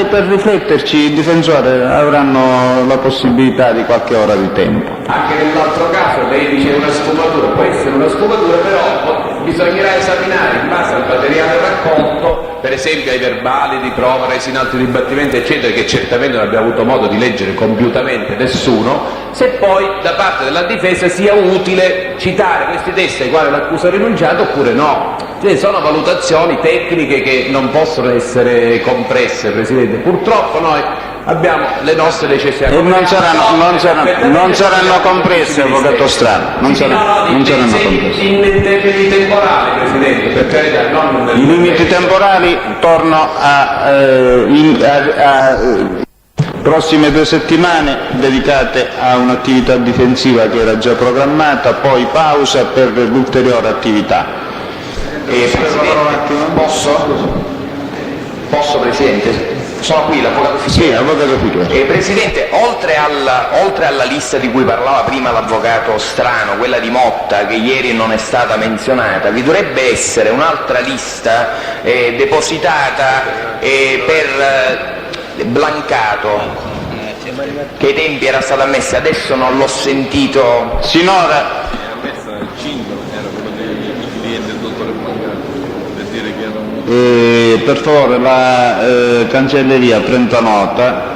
per rifletterci i difensori avranno la possibilità di qualche ora di tempo. Anche nell'altro caso lei dice una sfumatura, può essere una sfumatura, però bisognerà esaminare in base al materiale raccolto, per esempio ai verbali di prova resi in altri dibattimenti eccetera, che certamente non abbiamo avuto modo di leggere compiutamente nessuno, se poi da parte della difesa sia utile citare questi testi ai quali l'accusa ha rinunciato oppure no. Cioè, sono valutazioni tecniche che non possono essere compresse, Presidente. Purtroppo noi abbiamo le nostre necessità. E non saranno compresse, avvocato Strano. Non saranno compresse. In termini temporali, Presidente, per carità, non i limiti temporali torno a prossime 2 settimane dedicate a un'attività difensiva che era già programmata, poi pausa per l'ulteriore attività. Posso, Presidente? Sono qui, l'avvocato Figliuolo. Sì, avvocato Figliuolo. Presidente, oltre alla lista di cui parlava prima l'avvocato Strano, quella di Motta, che ieri non è stata menzionata, vi dovrebbe essere un'altra lista depositata per Blancato, che ai tempi era stata ammessa, adesso non l'ho sentito. Sinora per favore la cancelleria prenda nota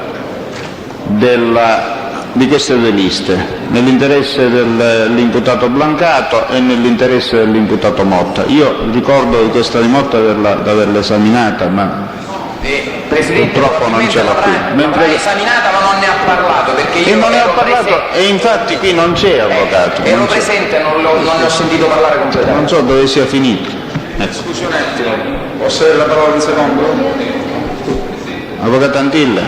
di queste 2 liste, nell'interesse dell'imputato Blancato e nell'interesse dell'imputato Motta. Io ricordo di questa di Motta d'averla esaminata, ma Presidente, purtroppo non ce l'ha più. L'ha esaminata ma non ne ha parlato, perché io non ne ho parlato e infatti qui non c'è, avvocato. Ero presente e non ne ho sentito parlare completamente. Non so dove sia finito. Scusi un attimo, posso avere la parola un secondo? Avvocato Antilla.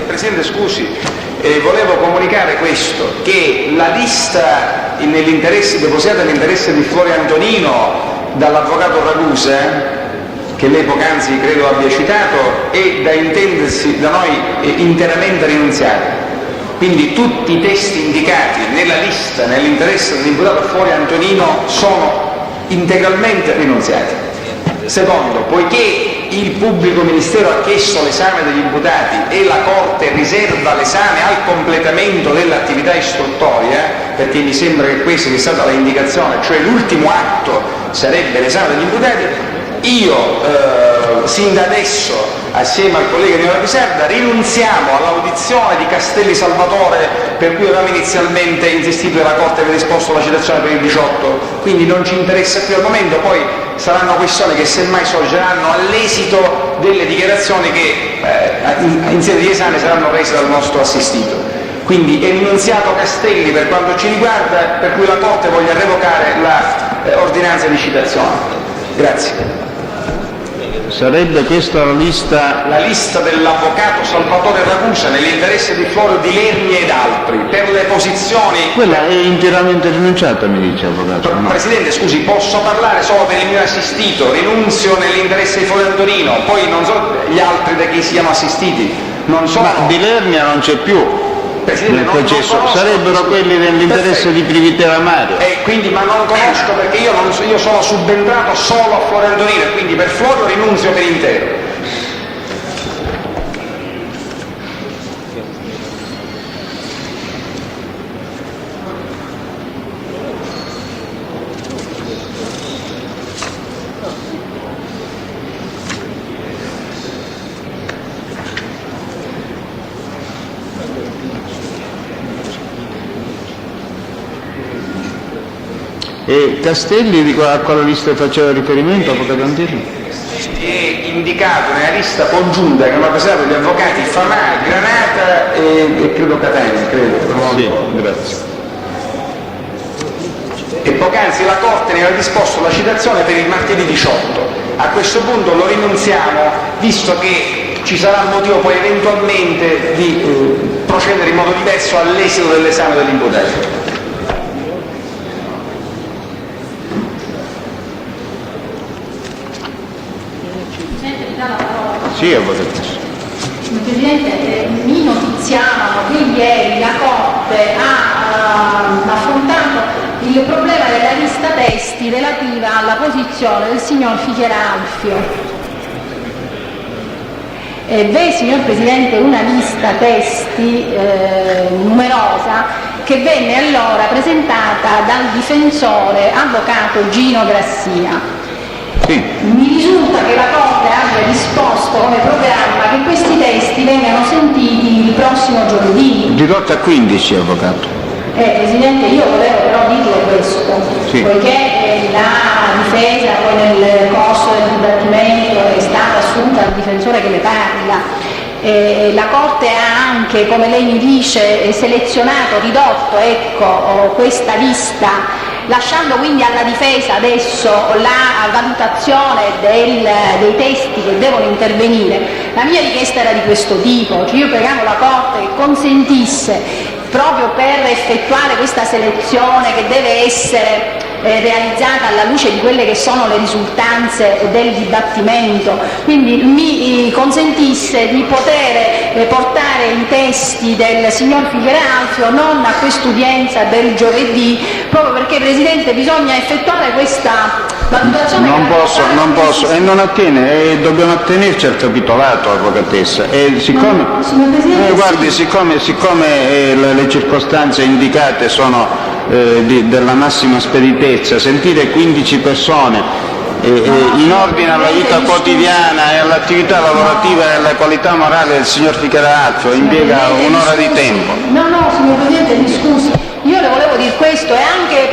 Presidente, scusi, volevo comunicare questo, che la lista depositata nell'interesse di Florio Antonino dall'avvocato Ragusa, che lei poc'anzi credo abbia citato, è da intendersi da noi interamente rinunziata. Quindi tutti i testi indicati nella lista nell'interesse dell'imputato Florio Antonino sono integralmente rinunziati. Secondo, poiché il pubblico ministero ha chiesto l'esame degli imputati e la Corte riserva l'esame al completamento dell'attività istruttoria, perché mi sembra che questa sia stata l'indicazione, cioè l'ultimo atto sarebbe l'esame degli imputati, io sin da adesso, assieme al collega Nino Pisarda, rinunziamo all'audizione di Castelli Salvatore, per cui avevamo inizialmente insistito e la Corte aveva disposto la citazione per il 18, quindi non ci interessa più al momento, poi saranno questioni che semmai sorgeranno all'esito delle dichiarazioni che in sede di esame saranno rese dal nostro assistito. Quindi è rinunziato Castelli per quanto ci riguarda, per cui la Corte voglia revocare l'ordinanza di citazione. Grazie. Sarebbe questa la lista? La lista dell'avvocato Salvatore Ragusa nell'interesse di Florio Di Lerni ed altri, per le posizioni... Quella è interamente rinunciata, mi dice avvocato. No. Presidente, scusi, posso parlare solo per il mio assistito, rinunzio nell'interesse di Florio Antonino, poi non so gli altri da chi siano assistiti, non sono... Ma Di Lernia non c'è più. Presidente, nel processo sarebbero quelli dell'interesse di Privitera Mario. Quindi, ma non conosco perché io sono subentrato solo a Florio Antonino e quindi per Florio rinunzio per intero. E Castelli a quale lista faceva riferimento, avvocato Antilli? È indicato nella lista congiunta che hanno presentato gli avvocati Famà, Granata e credo Catania, Sì, grazie. E poc'anzi la Corte ne aveva disposto la citazione per il martedì 18. A questo punto lo rinunziamo, visto che ci sarà motivo poi eventualmente di procedere in modo diverso all'esito dell'esame dell'imputato. Sì, avvocato. Presidente, mi notiziavano che ieri la Corte ha affrontato il problema della lista testi relativa alla posizione del signor Figueralfio. V'è, signor Presidente, una lista testi numerosa che venne allora presentata dal difensore avvocato Gino Grassia. Sì. Mi risulta che la Corte abbia disposto come programma che questi testi vengano sentiti il prossimo giovedì. Ridotto a 15, avvocato. Presidente, io volevo però dirle questo, sì, poiché la difesa poi nel corso del dibattimento è stata assunta dal difensore che le parla. La Corte ha anche, come lei mi dice, selezionato, ridotto questa lista, lasciando quindi alla difesa adesso la valutazione dei testi che devono intervenire. La mia richiesta era di questo tipo, cioè io pregavo la Corte che consentisse, proprio per effettuare questa selezione che deve essere realizzata alla luce di quelle che sono le risultanze del dibattimento, quindi mi consentisse di poter portare i testi del signor Figueralfio non a quest'udienza del giovedì, proprio perché, Presidente, bisogna effettuare questa valutazione. Non posso, e non attiene, dobbiamo attenerci al capitolato, avvocatessa. E siccome, guardi, siccome le circostanze indicate sono della massima speditezza, sentire 15 persone in ordine alla vita quotidiana e all'attività lavorativa e alla qualità morale del signor Figueralfio impiega un'ora di tempo. No, signor Presidente, mi scusi, io le volevo dire questo, è anche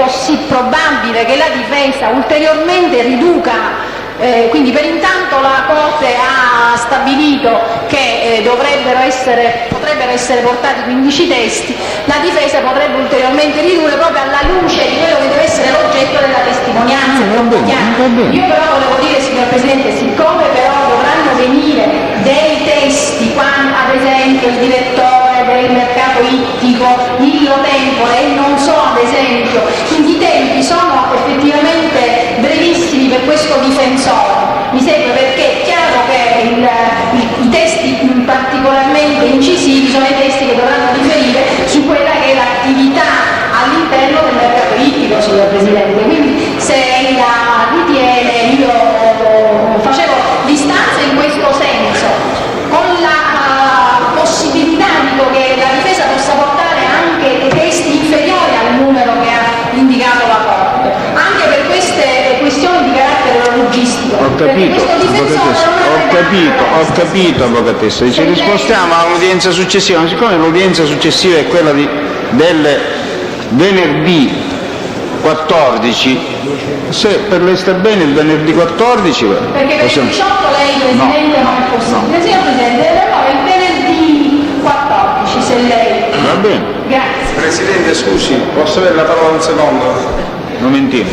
probabile che la difesa ulteriormente riduca. Quindi per intanto la Corte ha stabilito che potrebbero essere portati 15 testi, la difesa potrebbe ulteriormente ridurre proprio alla luce di quello che deve essere l'oggetto della testimonianza. Io però volevo dire, signor Presidente, siccome però dovranno venire dei testi, quando ad esempio il direttore del mercato ittico, Illo Tempore e non so, ad esempio, quindi i tempi sono effettivamente brevissimi per questo difensore, mi sembra, perché è chiaro che i testi particolarmente incisivi sono i testi che dovranno riferire su quella che è l'attività all'interno del mercato ittico, signor Presidente. Quindi se la ritiene, io facevo l'istanza in capito, avvocatessa, ci rispostiamo all'udienza successiva, ma siccome l'udienza successiva è quella del venerdì 14, se per lei sta bene il venerdì 14, perché per il 18 lei, Presidente, non è possibile. Signor Presidente, allora il venerdì 14, se lei... Va bene. Grazie. Presidente, scusi, posso avere la parola un secondo? Non mentire.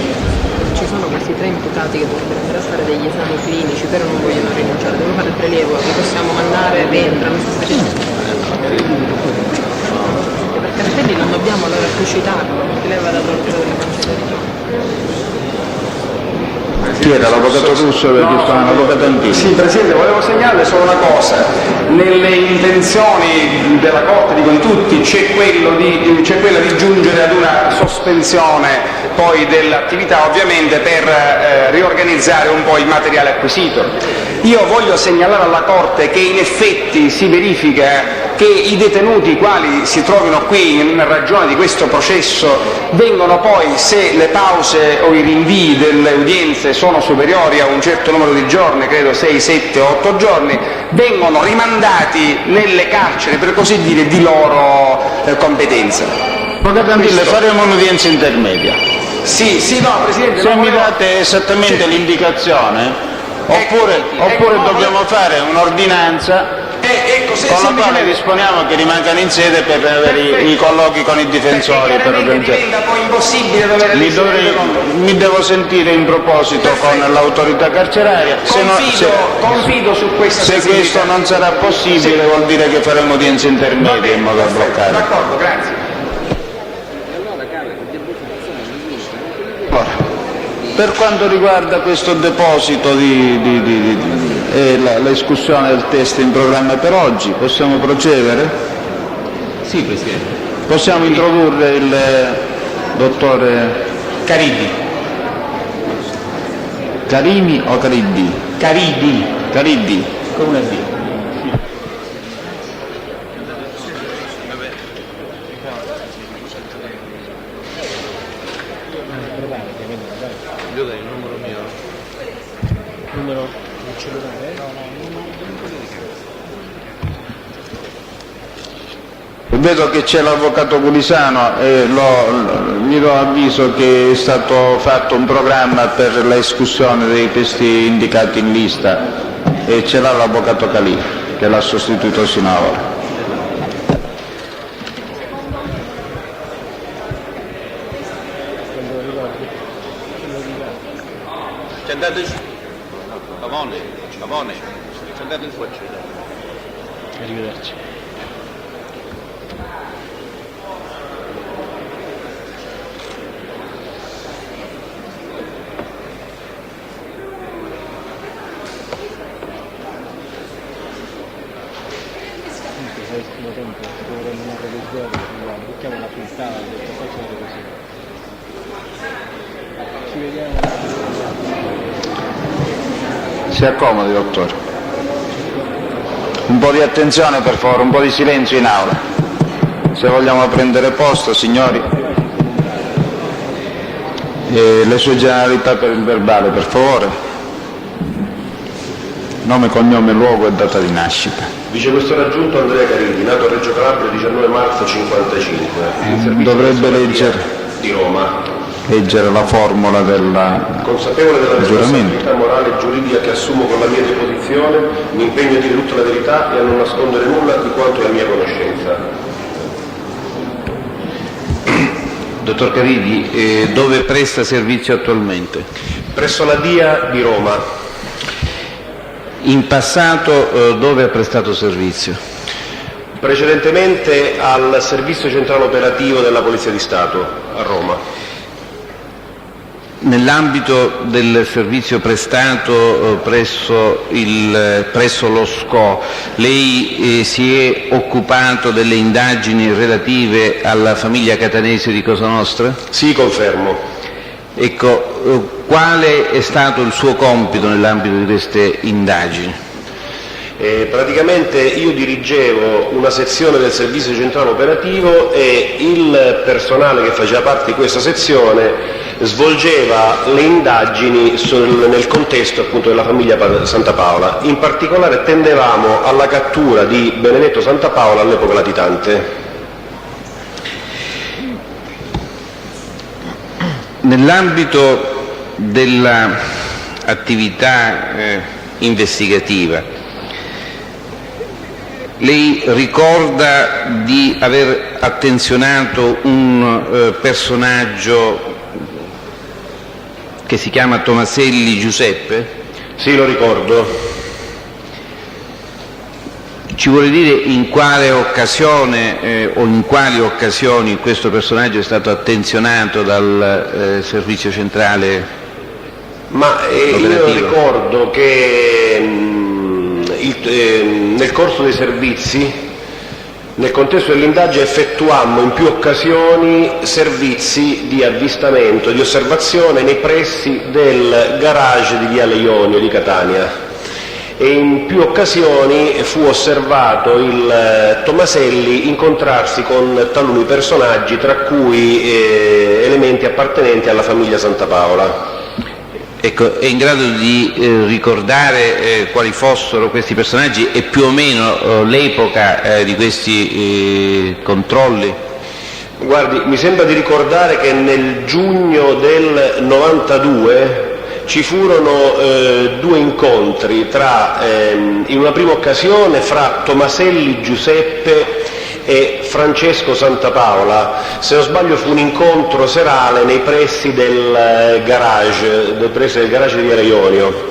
Ci sono questi 3 imputati che dovrebbero andare a fare degli esami clinici, però non vogliono rinunciare, devono fare il prelievo, li possiamo mandare, rientrano, per cartelli non dobbiamo allora più citarlo, perché lei va da tortura della cancelleria. Chi era l'avvocato Russo? Perché sta l'avvocato Antini. Sì, Presidente, volevo segnalare solo una cosa. Nelle intenzioni della Corte, dico di tutti, c'è quella di giungere ad una sospensione poi dell'attività, ovviamente per riorganizzare un po' il materiale acquisito. Io voglio segnalare alla Corte che in effetti si verifica che i detenuti quali si trovino qui in ragione di questo processo vengono poi, se le pause o i rinvii delle udienze sono superiori a un certo numero di giorni, credo 6, 7 o 8 giorni, vengono rimandati nelle carceri, per così dire, di loro competenza. Avvocato Antini, faremo un'udienza intermedia. Sì, no, Presidente. Se mi date esattamente l'indicazione, oppure dobbiamo fare un'ordinanza con la quale disponiamo che rimangano in sede per avere i colloqui con i difensori. Diventa poi impossibile Mi devo sentire in proposito con l'autorità carceraria. Confido su questa Se questo non sarà possibile, vuol dire che faremo udienza intermedia in modo da bloccare. D'accordo, grazie. Per quanto riguarda questo deposito e l'escussione del testo in programma per oggi, possiamo procedere? Sì, Presidente. Possiamo introdurre il dottore Caridi. Carimi o Caridi? Caridi. Caridi. Con una D. Io dai il numero mio. Numero del cellulare? Vedo che c'è l'avvocato Pulisano e gli do avviso che è stato fatto un programma per l'escussione dei testi indicati in lista e ce l'ha l'avvocato Calì che l'ha sostituito sino ad ora. C'è andato in Pavone, c'è andato in fuoco. Arrivederci. Buttiamo la puntata, così. Ci vediamo. Si accomodi, dottore. Un po' di attenzione, per favore, un po' di silenzio in aula. Se vogliamo prendere posto, signori. Le sue generalità per il verbale, per favore. Nome, cognome, luogo e data di nascita. Vicequestore aggiunto Andrea Caridi, nato a Reggio Calabria il 19 marzo 1955. Dovrebbe di Roma. leggere la formula del Consapevole della giuramento. responsabilità morale e giuridica che assumo con la mia deposizione, mi impegno a dire tutta la verità e a non nascondere nulla di quanto è a mia conoscenza. Dottor Caridi, dove presta servizio attualmente? Presso la DIA di Roma. In passato dove ha prestato servizio? Precedentemente al Servizio Centrale Operativo della Polizia di Stato a Roma. Nell'ambito del servizio prestato presso lo SCO, lei si è occupato delle indagini relative alla famiglia catanese di Cosa Nostra? Sì, confermo. Ecco, quale è stato il suo compito nell'ambito di queste indagini? Praticamente io dirigevo una sezione del Servizio Centrale Operativo e il personale che faceva parte di questa sezione svolgeva le indagini nel contesto appunto della famiglia Santa Paola. In particolare tendevamo alla cattura di Benedetto Santa Paola all'epoca latitante. Nell'ambito dell'attività investigativa, lei ricorda di aver attenzionato un personaggio che si chiama Tomaselli Giuseppe? Sì, lo ricordo. Ci vuole dire in quale occasione o in quali occasioni questo personaggio è stato attenzionato dal servizio centrale? Ma io ricordo che nel corso dei servizi, nel contesto dell'indagine, effettuammo in più occasioni servizi di avvistamento, di osservazione nei pressi del garage di Viale Ionio di Catania, e in più occasioni fu osservato il Tomaselli incontrarsi con taluni personaggi, tra cui elementi appartenenti alla famiglia Santa Paola. Ecco, è in grado di ricordare quali fossero questi personaggi e più o meno l'epoca di questi controlli? Guardi, mi sembra di ricordare che nel giugno del 92 ci furono due incontri in una prima occasione fra Tomaselli Giuseppe e Francesco Santa Paola. Se non sbaglio fu un incontro serale nei pressi del garage di Viale Ionio.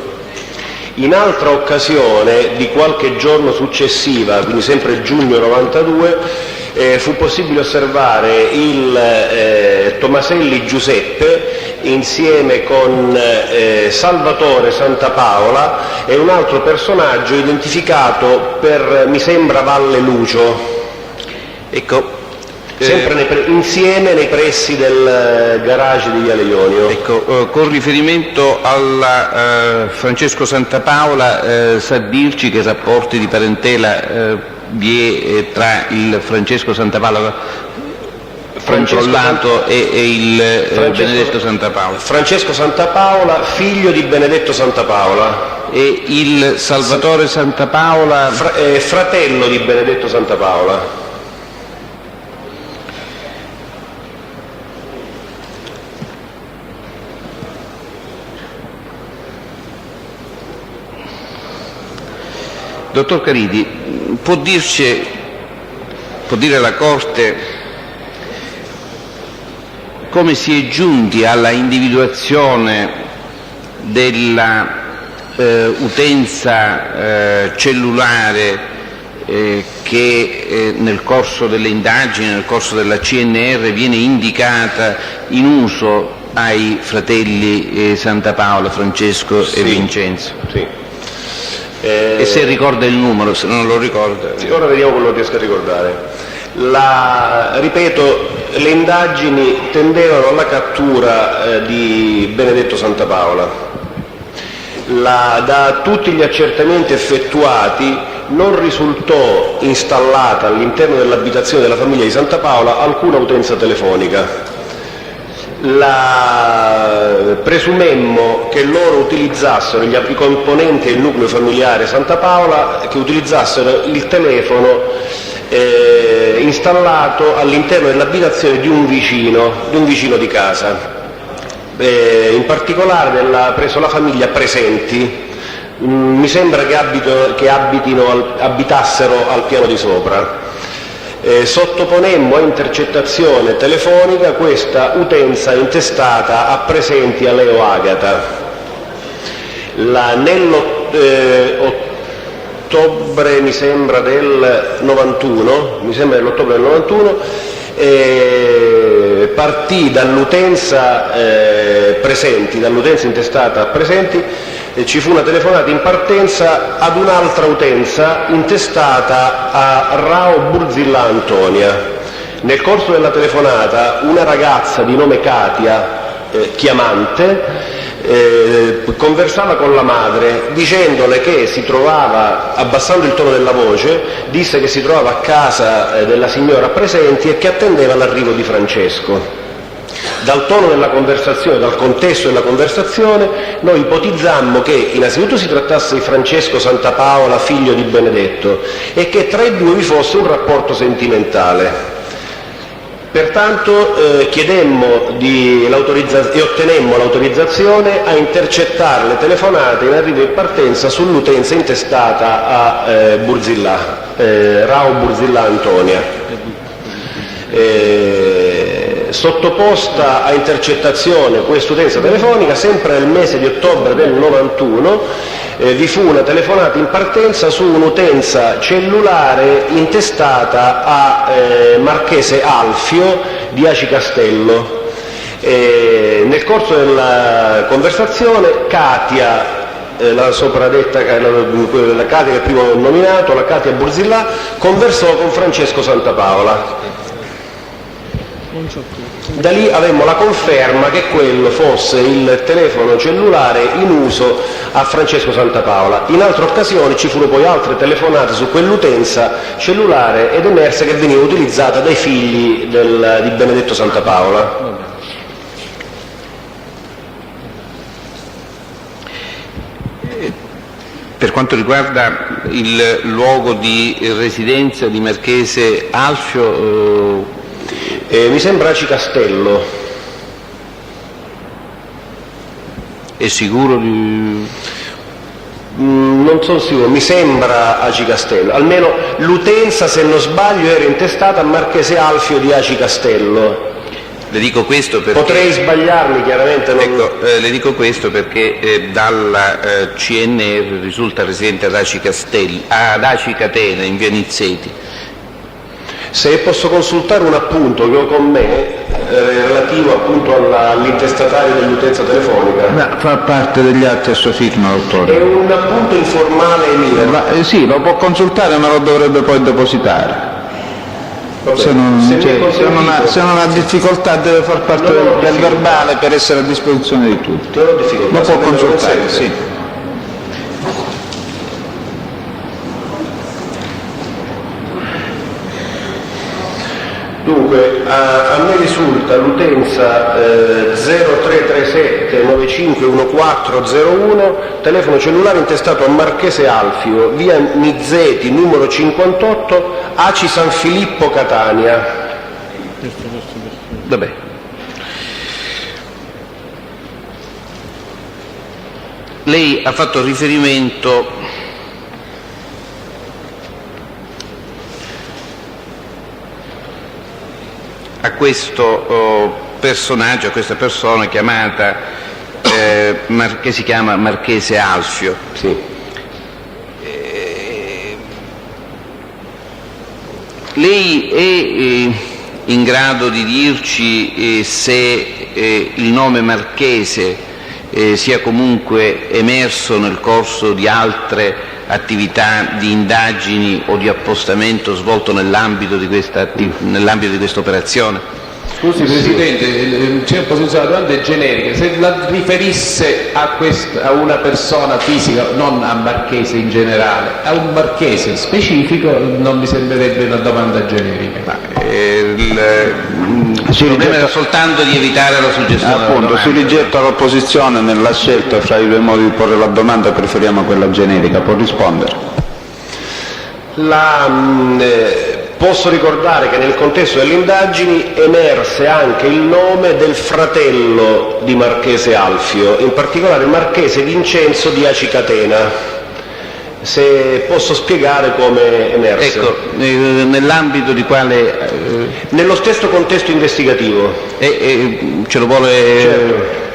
In altra occasione, di qualche giorno successiva, quindi sempre giugno 92, fu possibile osservare il Tomaselli Giuseppe insieme con Salvatore Santa Paola e un altro personaggio identificato per, mi sembra, Valle Lucio. Ecco, sempre insieme nei pressi del garage di Viale Ionio. Ecco, con riferimento alla Francesco Santa Paola, sa dirci che rapporti di parentela vi è tra il Francesco Santa Paola controllato e il Benedetto Santa Paola? Francesco Santa Paola, figlio di Benedetto Santa Paola. E il Salvatore Santa Paola? Fratello di Benedetto Santa Paola. Dottor Caridi, può dire alla Corte come si è giunti alla individuazione della utenza cellulare che nel corso delle indagini, nel corso della CNR, viene indicata in uso ai fratelli Santa Paola, Francesco e Vincenzo? Sì. E se ricorda il numero, se non lo ricorda? Sì, ora vediamo quello che riesco a ricordare. Ripeto, le indagini tendevano alla cattura di Benedetto Santa Paola. Da tutti gli accertamenti effettuati non risultò installata all'interno dell'abitazione della famiglia di Santa Paola alcuna utenza telefonica. Presumemmo che loro utilizzassero, i componenti del nucleo familiare Santa Paola, che utilizzassero il telefono installato all'interno dell'abitazione di un vicino di casa, in particolare presso la famiglia Presenti. Mi sembra che abitassero al piano di sopra. Sottoponemmo a intercettazione telefonica questa utenza intestata a Presenti a Leo Agata. Nell'ottobre, mi sembra del 91, partì dall'utenza intestata a Presenti, ci fu una telefonata in partenza ad un'altra utenza intestata a Rao Burzilla Antonia. Nel corso della telefonata una ragazza di nome Katia, chiamante, conversava con la madre dicendole che si trovava, abbassando il tono della voce, disse che si trovava a casa della signora Presenti e che attendeva l'arrivo di Francesco. Dal tono della conversazione, dal contesto della conversazione, noi ipotizzammo che innanzitutto si trattasse di Francesco Santapaola, figlio di Benedetto, e che tra i due vi fosse un rapporto sentimentale. Pertanto chiedemmo e ottenemmo l'autorizzazione a intercettare le telefonate in arrivo e in partenza sull'utenza intestata a Burzillà, Rao Burzillà Antonia. Sottoposta a intercettazione quest'utenza telefonica, sempre nel mese di ottobre del 91 vi fu una telefonata in partenza su un'utenza cellulare intestata a Marchese Alfio di Aci Castello. Nel corso della conversazione Katia, la sopradetta, la Katia che prima ho nominato, la Katia Burzillà, conversò con Francesco Santapaola. Da lì avemmo la conferma che quello fosse il telefono cellulare in uso a Francesco Santapaola. In altre occasioni ci furono poi altre telefonate su quell'utenza cellulare ed emerse che veniva utilizzata dai figli di Benedetto Santapaola. Per quanto riguarda il luogo di residenza di Marchese Alfio, mi sembra Aci Castello. È sicuro di... Non sono sicuro, mi sembra Aci Castello. Almeno l'utenza, se non sbaglio, era intestata a Marchese Alfio di Aci Castello. Le dico questo perché... Potrei sbagliarmi, chiaramente. Non... Ecco, le dico questo perché dalla CNR risulta residente ad Aci Catena, in via Nizzeti. Se posso consultare un appunto che ho con me relativo appunto all'intestatario dell'utenza telefonica. No, fa parte degli atti a sua firma, dottore. È un appunto informale mio. Sì, lo può consultare, ma lo dovrebbe poi depositare. Se non ha difficoltà deve far parte del verbale per essere a disposizione di tutti. Non ho difficoltà. Lo può consultare, sì. Dunque, a me risulta l'utenza 0337 951401, telefono cellulare intestato a Marchese Alfio, via Nizzeti, numero 58, Aci San Filippo, Catania. Vabbè. Lei ha fatto riferimento a questo personaggio, a questa persona chiamata che si chiama Marchese Alfio. Sì. Lei è in grado di dirci se il nome Marchese sia comunque emerso nel corso di altre attività di indagini o di appostamento svolto nell'ambito di questa operazione? Scusi Presidente, c'è una posizione generica, se la riferisse a una persona fisica, non a Marchese in generale, a un Marchese specifico, non mi sembrerebbe una domanda generica. Il problema era soltanto di evitare la suggestione. Appunto, si rigetta l'opposizione nella scelta fra i due modi di porre la domanda, preferiamo quella generica. Può rispondere. Posso ricordare che nel contesto delle indagini emerse anche il nome del fratello di Marchese Alfio, in particolare Marchese Vincenzo di Aci Catena. Se posso spiegare come emerse. Ecco, nell'ambito di quale... Nello stesso contesto investigativo. Ce lo vuole... Certo.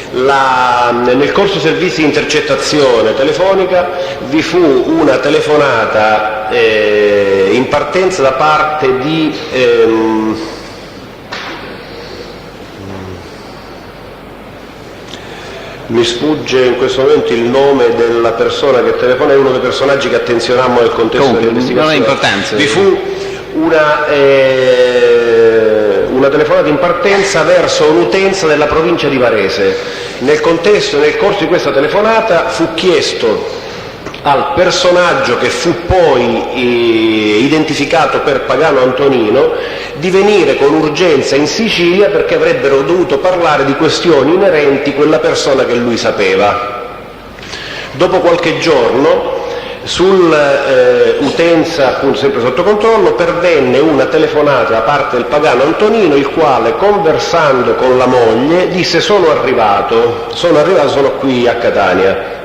Nel corso servizi di intercettazione telefonica vi fu una telefonata in partenza da parte di mi sfugge in questo momento il nome della persona che telefona, è uno dei personaggi che attenzionammo nel contesto dell'investigazione. Non ha importanza. Vi fu una telefonata in partenza verso un'utenza della provincia di Varese. Nel corso di questa telefonata fu chiesto al personaggio che fu poi identificato per Pagano Antonino di venire con urgenza in Sicilia perché avrebbero dovuto parlare di questioni inerenti quella persona che lui sapeva. Dopo qualche giorno, sull'utenza appunto sempre sotto controllo, pervenne una telefonata da parte del Pagano Antonino, il quale, conversando con la moglie, disse: sono arrivato, sono qui a Catania.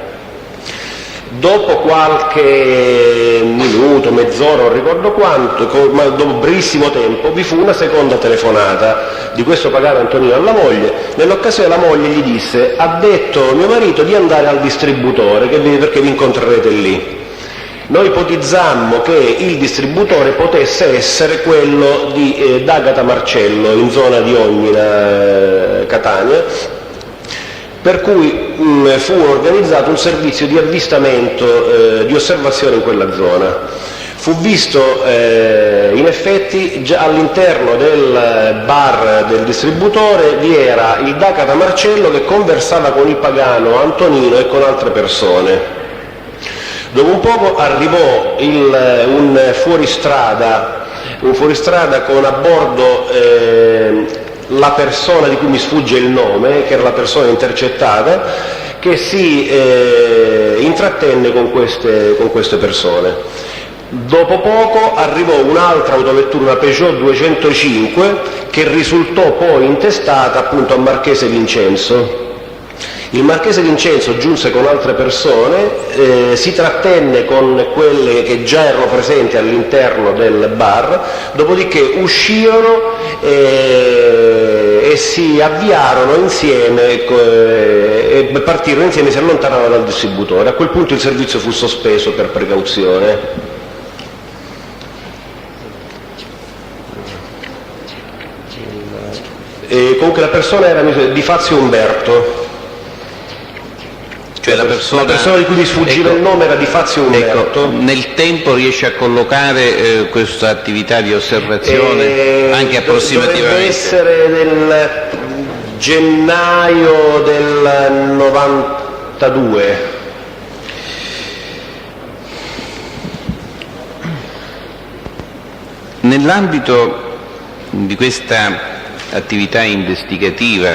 Dopo qualche minuto, mezz'ora, non ricordo quanto, ma dopo brevissimo tempo, vi fu una seconda telefonata di questo Pagano Antonino alla moglie. Nell'occasione la moglie gli disse: ha detto mio marito di andare al distributore perché vi incontrerete lì. Noi ipotizzammo che il distributore potesse essere quello d'Agata Marcello, in zona di Ognina, Catania, per cui fu organizzato un servizio di avvistamento, di osservazione in quella zona. Fu visto in effetti già all'interno del bar del distributore vi era il D'Agata Marcello che conversava con il Pagano Antonino e con altre persone. Dopo un poco arrivò un fuoristrada con a bordo la persona di cui mi sfugge il nome, che era la persona intercettata, che si intrattenne con queste persone. Dopo poco arrivò un'altra autovettura, una Peugeot 205, che risultò poi intestata appunto a Marchese Vincenzo. Il Marchese Vincenzo giunse con altre persone, si trattenne con quelle che già erano presenti all'interno del bar, dopodiché uscirono e si avviarono insieme e partirono insieme, si allontanarono dal distributore. A quel punto il servizio fu sospeso per precauzione. Comunque la persona era di Fazio Umberto. Cioè la persona di cui mi sfuggiva il nome era di Fazio Umberto. Nel tempo riesce a collocare questa attività di osservazione anche approssimativamente? Dovrebbe essere del gennaio del 92. Nell'ambito di questa attività investigativa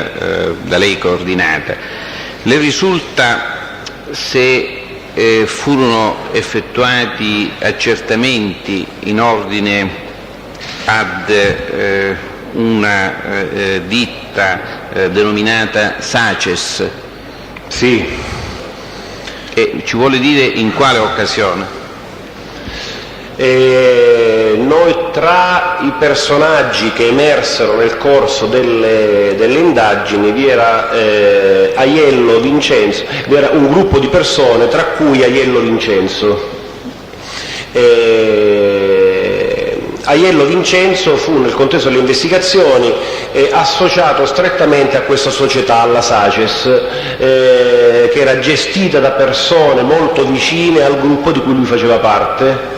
da lei coordinata, le risulta se furono effettuati accertamenti in ordine ad una ditta denominata Saces? Sì. E ci vuole dire in quale occasione? Noi tra i personaggi che emersero nel corso delle indagini vi era Aiello Vincenzo, vi era un gruppo di persone tra cui Aiello Vincenzo. Aiello Vincenzo fu nel contesto delle investigazioni associato strettamente a questa società, alla Saces, che era gestita da persone molto vicine al gruppo di cui lui faceva parte.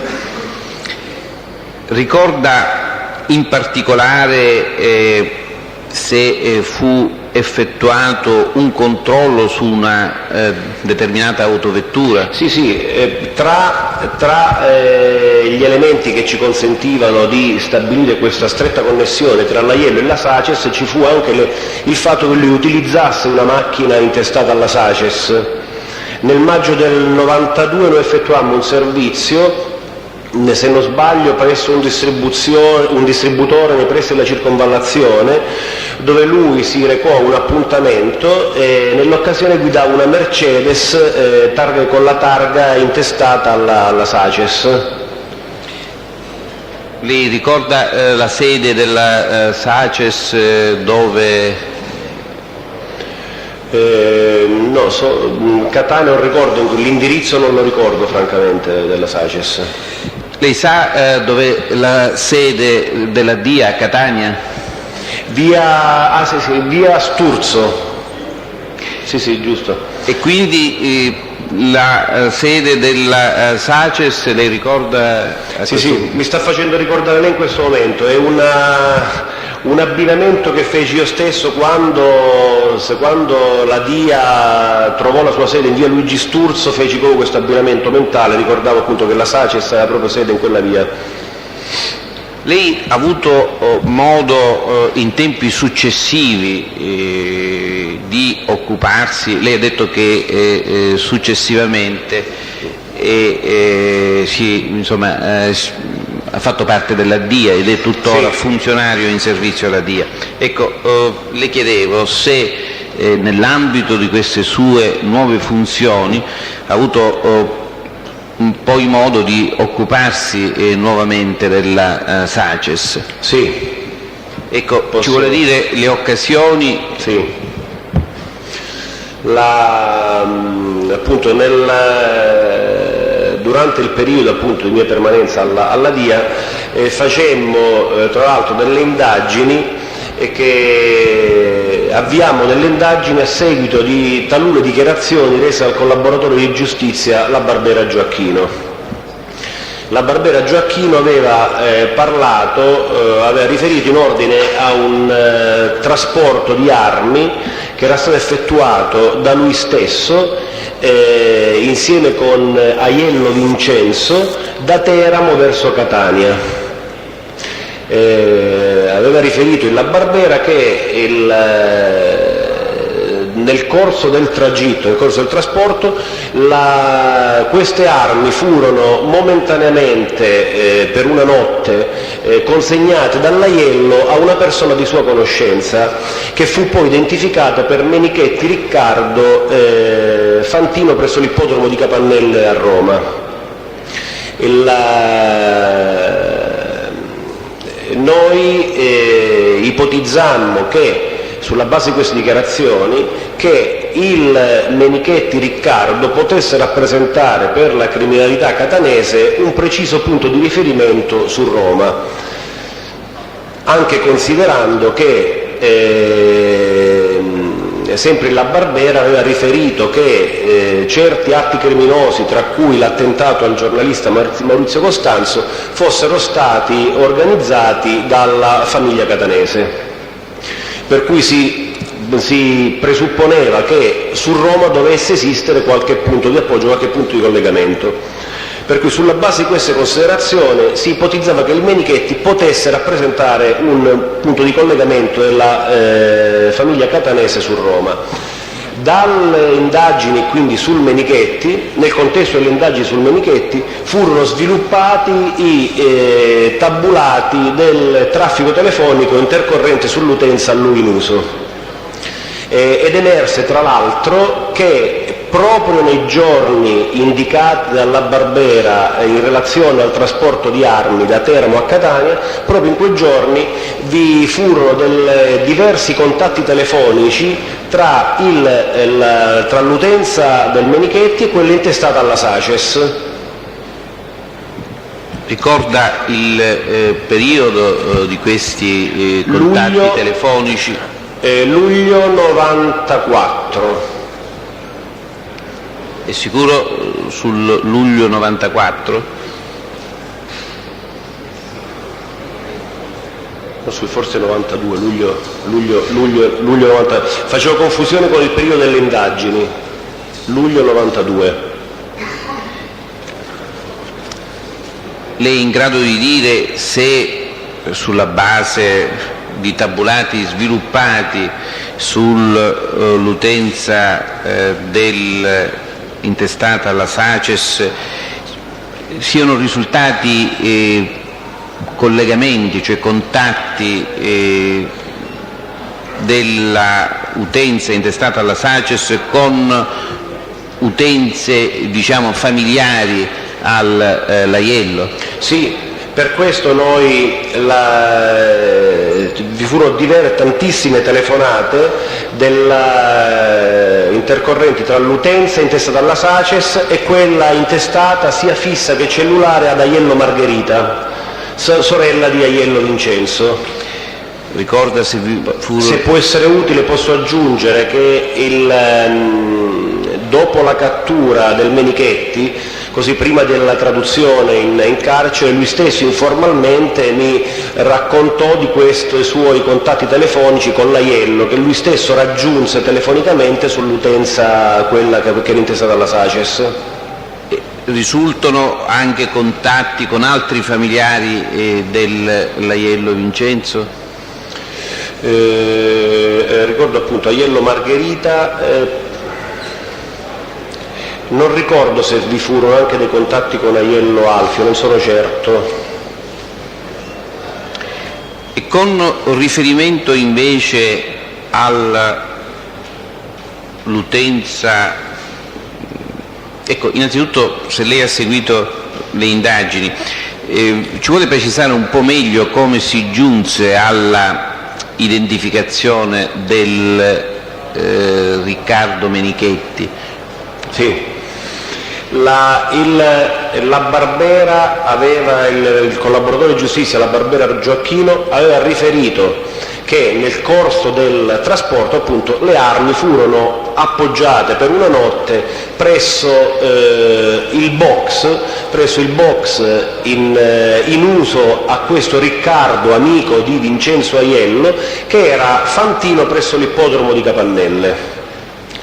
Ricorda in particolare se fu effettuato un controllo su una determinata autovettura? Sì, tra gli elementi che ci consentivano di stabilire questa stretta connessione tra l'Aiello e la Saces ci fu anche il fatto che lui utilizzasse una macchina intestata alla Saces. Nel maggio del 92 noi effettuammo un servizio, se non sbaglio presso un distributore nei pressi della circonvallazione, dove lui si recò a un appuntamento e nell'occasione guidava una Mercedes con la targa intestata alla Saces. Lei ricorda la sede della Saces dove? Catania non ricordo, l'indirizzo non lo ricordo francamente della Saces. Lei sa dove è la sede della DIA a Catania? Via Sturzo. Sì, giusto. E quindi la sede della Saces lei ricorda? Sì, mi sta facendo ricordare lei in questo momento, è un abbinamento che feci io stesso quando la DIA trovò la sua sede in via Luigi Sturzo, feci proprio questo abbinamento mentale, ricordavo appunto che la SACES aveva proprio sede in quella via. Lei ha avuto modo in tempi successivi di occuparsi, lei ha detto che successivamente ha fatto parte della DIA ed è tuttora funzionario in servizio alla DIA. Ecco, le chiedevo se nell'ambito di queste sue nuove funzioni ha avuto poi modo di occuparsi nuovamente della SACES. Sì. Ecco, ci vuole dire le occasioni? Sì. Appunto durante il periodo appunto di mia permanenza alla DIA facemmo tra l'altro delle indagini che avviamo delle indagini a seguito di talune dichiarazioni rese al collaboratore di giustizia, la Barbera Gioacchino. La Barbera Gioacchino aveva riferito in ordine a un trasporto di armi che era stato effettuato da lui stesso insieme con Aiello Vincenzo da Teramo verso Catania. Aveva riferito la Barbera che nel corso del tragitto, nel corso del trasporto, queste armi furono momentaneamente per una notte consegnate dall'Aiello a una persona di sua conoscenza che fu poi identificata per Menichetti Riccardo Fantino presso l'ippodromo di Capannelle a Roma. Noi ipotizzammo che sulla base di queste dichiarazioni che il Menichetti Riccardo potesse rappresentare per la criminalità catanese un preciso punto di riferimento su Roma, anche considerando che sempre la Barbera aveva riferito che certi atti criminosi, tra cui l'attentato al giornalista Maurizio Costanzo, fossero stati organizzati dalla famiglia catanese. Per cui si presupponeva che su Roma dovesse esistere qualche punto di appoggio, qualche punto di collegamento. Per cui sulla base di queste considerazioni si ipotizzava che il Menichetti potesse rappresentare un punto di collegamento della famiglia catanese su Roma. Dalle indagini quindi sul Menichetti, nel contesto delle indagini sul Menichetti, furono sviluppati i tabulati del traffico telefonico intercorrente sull'utenza a lui in uso. Ed emerse tra l'altro che proprio nei giorni indicati dalla Barbera in relazione al trasporto di armi da Teramo a Catania, proprio in quei giorni vi furono diversi contatti telefonici tra l'utenza del Menichetti e quella intestata alla SACES. Ricorda il periodo di questi contatti telefonici? Luglio 94. È sicuro sul luglio 94? Forse 92, luglio 90. Facevo confusione con il periodo delle indagini. Luglio 92. Lei è in grado di dire se sulla base di tabulati sviluppati sull'utenza intestata alla SACES siano risultati collegamenti, cioè contatti della utenza intestata alla SACES con utenze diciamo familiari all'Aiello? Sì. Per questo vi furono tantissime telefonate intercorrenti tra l'utenza intestata alla SACES e quella intestata sia fissa che cellulare ad Aiello Margherita, sorella di Aiello Vincenzo. Ricorda se può essere utile, posso aggiungere che dopo la cattura del Menichetti, così prima della traduzione in carcere lui stesso informalmente mi raccontò di questi suoi contatti telefonici con l'Aiello, che lui stesso raggiunse telefonicamente sull'utenza quella che era intesa dalla Saces. Risultano anche contatti con altri familiari dell'Aiello Vincenzo? Ricordo appunto Aiello Margherita, non ricordo se vi furono anche dei contatti con Aiello Alfio, non sono certo. E con riferimento invece all'utenza, ecco, innanzitutto se lei ha seguito le indagini, ci vuole precisare un po' meglio come si giunse alla identificazione del Riccardo Menichetti? Sì. La Barbera aveva, il collaboratore di giustizia, la Barbera Gioacchino, aveva riferito che nel corso del trasporto appunto le armi furono appoggiate per una notte presso il box in uso a questo Riccardo, amico di Vincenzo Aiello, che era fantino presso l'ippodromo di Capannelle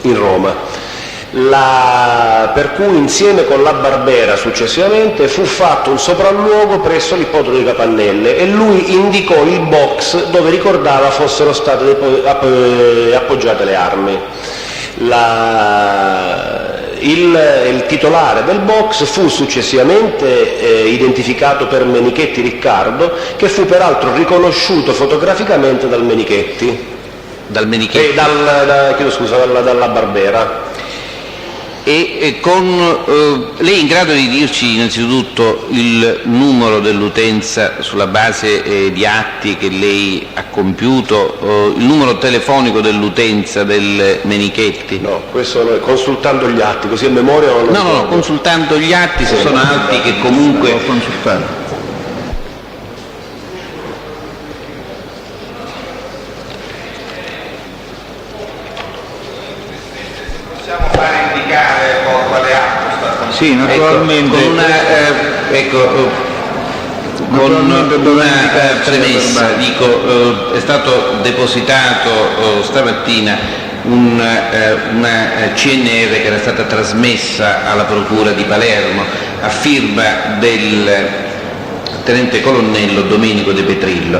in Roma. Per cui insieme con la Barbera successivamente fu fatto un sopralluogo presso l'ippodromo di Capannelle e lui indicò il box dove ricordava fossero state appoggiate le armi. Il titolare del box fu successivamente identificato per Menichetti Riccardo, che fu peraltro riconosciuto fotograficamente dal Menichetti. Chiedo scusa, dalla Barbera. E lei è in grado di dirci innanzitutto il numero dell'utenza sulla base di atti che lei ha compiuto, il numero telefonico dell'utenza del Menichetti? No, questo consultando gli atti, così a memoria non lo ricordo. No, consultando gli atti, se sono atti che comunque... Devo consultare. Sì, naturalmente. Con una premessa, dico, è stato depositato stamattina una CNR che era stata trasmessa alla Procura di Palermo a firma del tenente colonnello Domenico De Petrillo.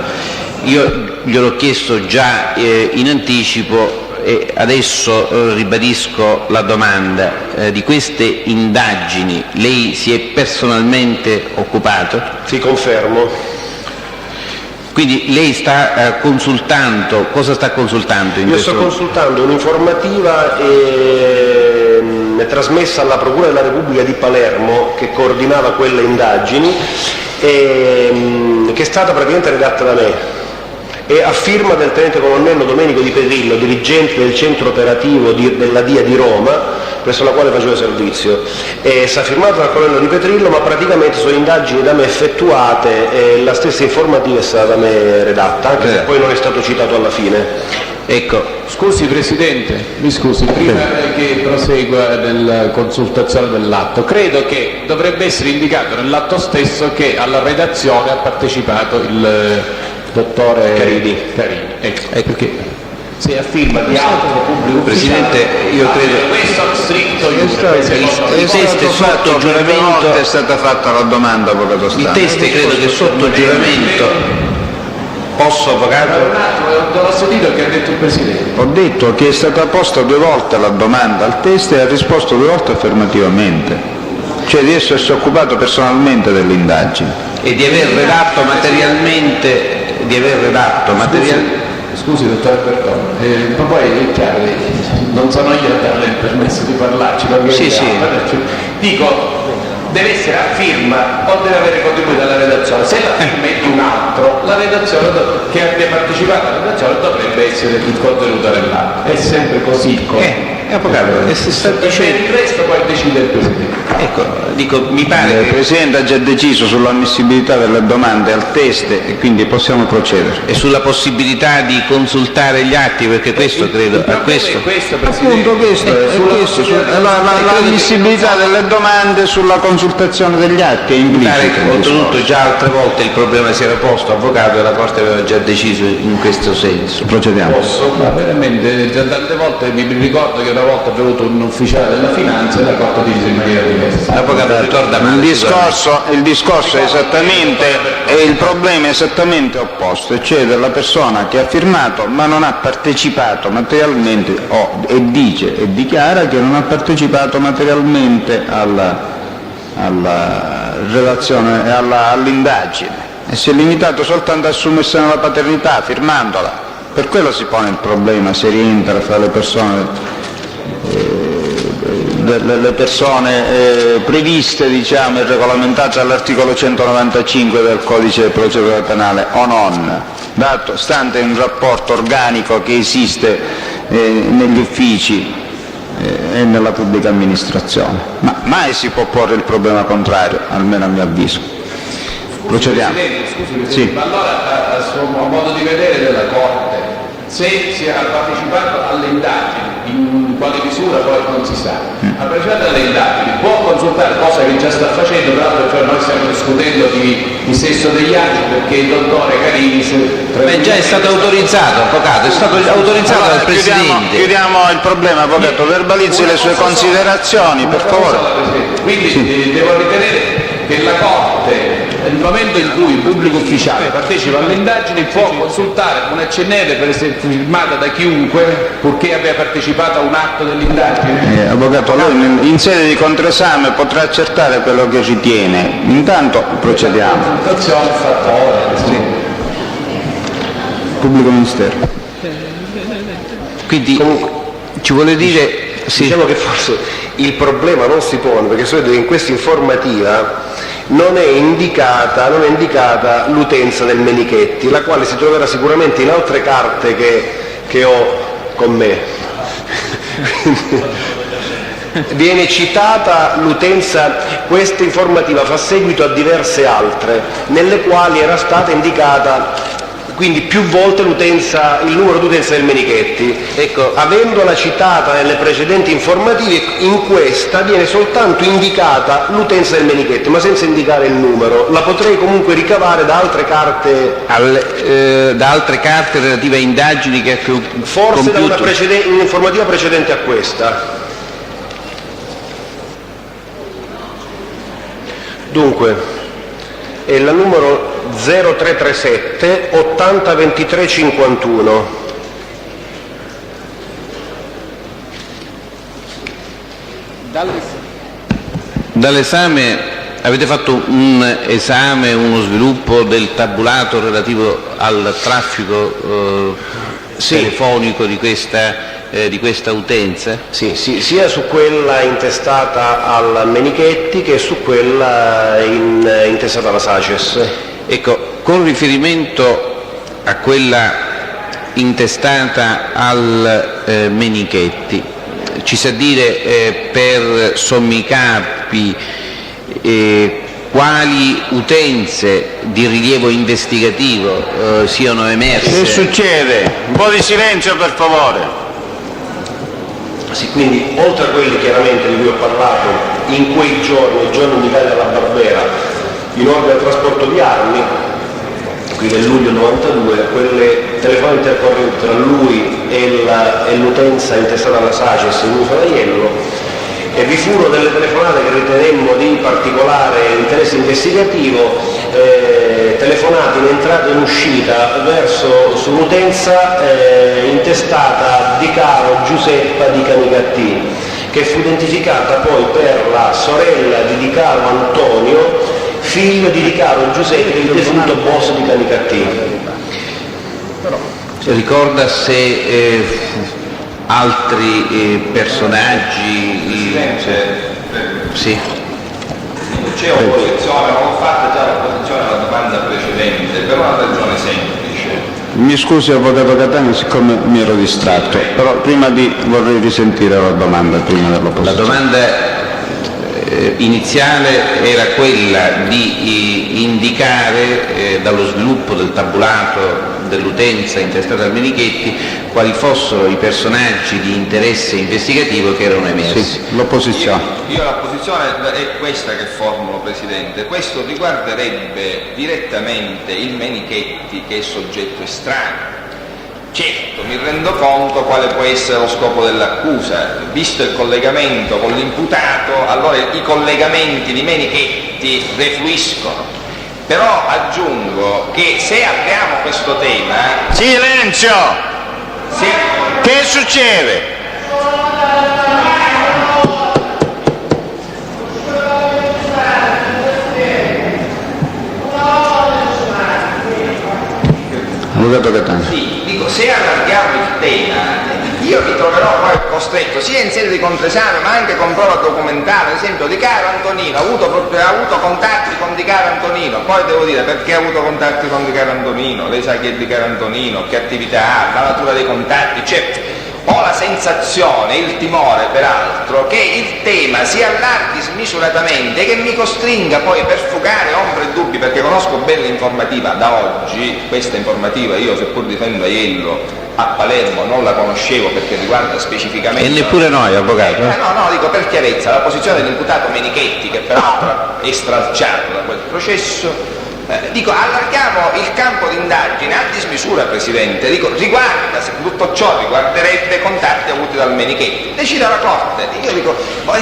Io gliel'ho chiesto già in anticipo e adesso ribadisco la domanda. Di queste indagini lei si è personalmente occupato? Sì, confermo. Quindi lei sta consultando, cosa sta consultando? Io sto consultando un'informativa trasmessa alla Procura della Repubblica di Palermo, che coordinava quelle indagini, che è stata praticamente redatta da me. E a firma del tenente colonnello Domenico Di Petrillo, dirigente del centro operativo della DIA di Roma, presso la quale facevo servizio. È stata firmata dal colonnello Di Petrillo, ma praticamente sono indagini da me effettuate e la stessa informativa è stata da me redatta, anche se poi non è stato citato alla fine. Ecco. Scusi Presidente, mi scusi, prima che prosegua nella consultazione dell'atto, credo che dovrebbe essere indicato nell'atto stesso che alla redazione ha partecipato il dottore Carini. Ecco. Perché se a firma di altro pubblico Presidente, io credo questo stretto il test è sotto giuramento, è stata fatta la domanda, avvocato Stano. il test credo che sotto giuramento. Posso, avvocato? Non ho sentito che ha detto il Presidente. Ho detto che è stata posta 2 volte la domanda al test e ha risposto 2 volte affermativamente, cioè di essersi occupato personalmente delle indagini. E di aver redatto materialmente, Scusi dottore Bertone, ma poi è chiaro, non sono io a darle il permesso di parlarci, Sì. Dico, deve essere a firma o deve avere contribuito alla redazione. Se la firma è di un altro, la redazione che abbia partecipato alla redazione dovrebbe essere contenuta nell'atto. È sempre così. Avvocato, si sta dicendo... Il resto poi decide il Presidente. Ecco, dico, mi pare Il che... Presidente ha già deciso sull'ammissibilità delle domande al test e quindi possiamo procedere. E sulla possibilità di consultare gli atti, perché questo credo... a questo... Appunto questo è l'ammissibilità delle domande sulla consultazione degli atti è Mi pare implicita. che oltretutto già altre volte il problema si era posto, avvocato, e la Corte aveva già deciso in questo senso. Procediamo. Ma veramente, già tante volte mi ricordo che una volta è venuto un ufficiale della finanza e la Corte dice in maniera diversa. L'avvocato ricorda male. Il discorso è esattamente, e il problema è esattamente opposto, e cioè della persona che ha firmato ma non ha partecipato materialmente e dice e dichiara che non ha partecipato materialmente alla relazione, all'indagine, e si è limitato soltanto a assumersene la paternità firmandola. Per quello si pone il problema se rientra fra le persone previste, diciamo, e regolamentate dall'articolo 195 del Codice di procedura penale o non, stante un rapporto organico che esiste negli uffici e nella pubblica amministrazione. Ma mai si può porre il problema contrario, almeno a mio avviso. Procediamo. Scusi, Sì. ma allora a suo modo di vedere della Corte, se si ha partecipato alle indagini, in quale misura poi non si sa, ha partecipato alle indagini, può consultare, cosa che già sta facendo, tra l'altro cioè noi stiamo discutendo di sesso degli atti perché il dottore Carini... Beh, già è stato autorizzato, avvocato, è stato autorizzato Allora, dal Presidente. chiudiamo il problema, avvocato, verbalizzi le sue considerazioni, per favore. Quindi devo ritenere che la Corte, nel momento in cui il pubblico ufficiale partecipa alle indagini, può consultare una CNR per essere firmata da chiunque, purché abbia partecipato a un atto dell'indagine. Avvocato, lei in sede di controesame potrà accertare quello che ritiene. Intanto procediamo. Consultazione fatta ora. Pubblico Ministero. Quindi ci vuole dire... Sì. Diciamo che forse il problema non si pone, perché solito in questa informativa non è indicata l'utenza del Menichetti, la quale si troverà sicuramente in altre carte che ho con me. Viene citata l'utenza, questa informativa fa seguito a diverse altre, nelle quali era stata indicata quindi più volte il numero d'utenza del Menichetti. Ecco, avendola citata nelle precedenti informative, in questa viene soltanto indicata l'utenza del Menichetti, ma senza indicare il numero. La potrei comunque ricavare da altre carte. Da altre carte relative a indagini che ha forse da un'informativa precedente a questa. Dunque, è la numero 0337 80 23 51. Dall'esame avete fatto un esame, uno sviluppo del tabulato relativo al traffico telefonico di questa utenza? Sì, sia su quella intestata al Menichetti che su quella intestata alla Saces. Ecco, con riferimento a quella intestata al Menichetti, ci sa dire per sommi capi quali utenze di rilievo investigativo siano emerse? Che succede? Un po' di silenzio, per favore. Sì, quindi oltre a quelli chiaramente di cui ho parlato in quei giorni, i giorni indicati dalla Barbera, in ordine al trasporto di armi, qui nel luglio 92, quelle telefonate intercorrenti tra lui e l'utenza intestata alla Saces in uso da Iello, e vi furono delle telefonate che ritenemmo di particolare interesse investigativo, telefonate in entrata e in uscita su un'utenza intestata Di Caro Giuseppa di Canicattì, che fu identificata poi per la sorella di Di Caro Antonio, figlio di Di Caro Giuseppe, il defunto boss di Canicattì. Ricorda se altri personaggi... Sì. C'è opposizione, avevo fatto già l'opposizione alla domanda precedente, per una ragione semplice. Mi scusi Avvocato Catania, siccome mi ero distratto, però prima vorrei risentire la domanda prima dell'opposizione. La domanda iniziale era quella di indicare dallo sviluppo del tabulato dell'utenza intestata al Menichetti quali fossero i personaggi di interesse investigativo che erano emersi. Sì, l'opposizione. Io la posizione è questa che formulo, Presidente. Questo riguarderebbe direttamente il Menichetti, che è soggetto estraneo. Certo, mi rendo conto quale può essere lo scopo dell'accusa. Visto il collegamento con l'imputato, allora i collegamenti di Menichetti refluiscono. Però aggiungo che se apriamo questo tema... Silenzio! Che succede? Avvocato Catania. Sì, dico, se allarghiamo il tema, io mi troverò poi costretto, sia in sede di controesame ma anche con prova documentale, ad esempio Di Caro Antonino, ha avuto contatti con Di Caro Antonino, poi devo dire perché ha avuto contatti con Di Caro Antonino, lei sa chi è Di Caro Antonino, che attività ha, la natura dei contatti, cioè ho la sensazione, il timore peraltro, che il tema si allarghi smisuratamente e che mi costringa poi per fugare ombre e dubbi, perché conosco bene l'informativa da oggi, questa informativa io seppur difendo Aiello a Palermo non la conoscevo perché riguarda specificamente... E neppure noi, Avvocato. No, dico per chiarezza, la posizione dell'imputato Menichetti, che peraltro è stralciato da quel processo, dico, allarghiamo il campo di indagine a dismisura, Presidente, dico, riguarda, se tutto ciò riguarderebbe contatti avuti dal Menichetti, decida la Corte, io dico, poi,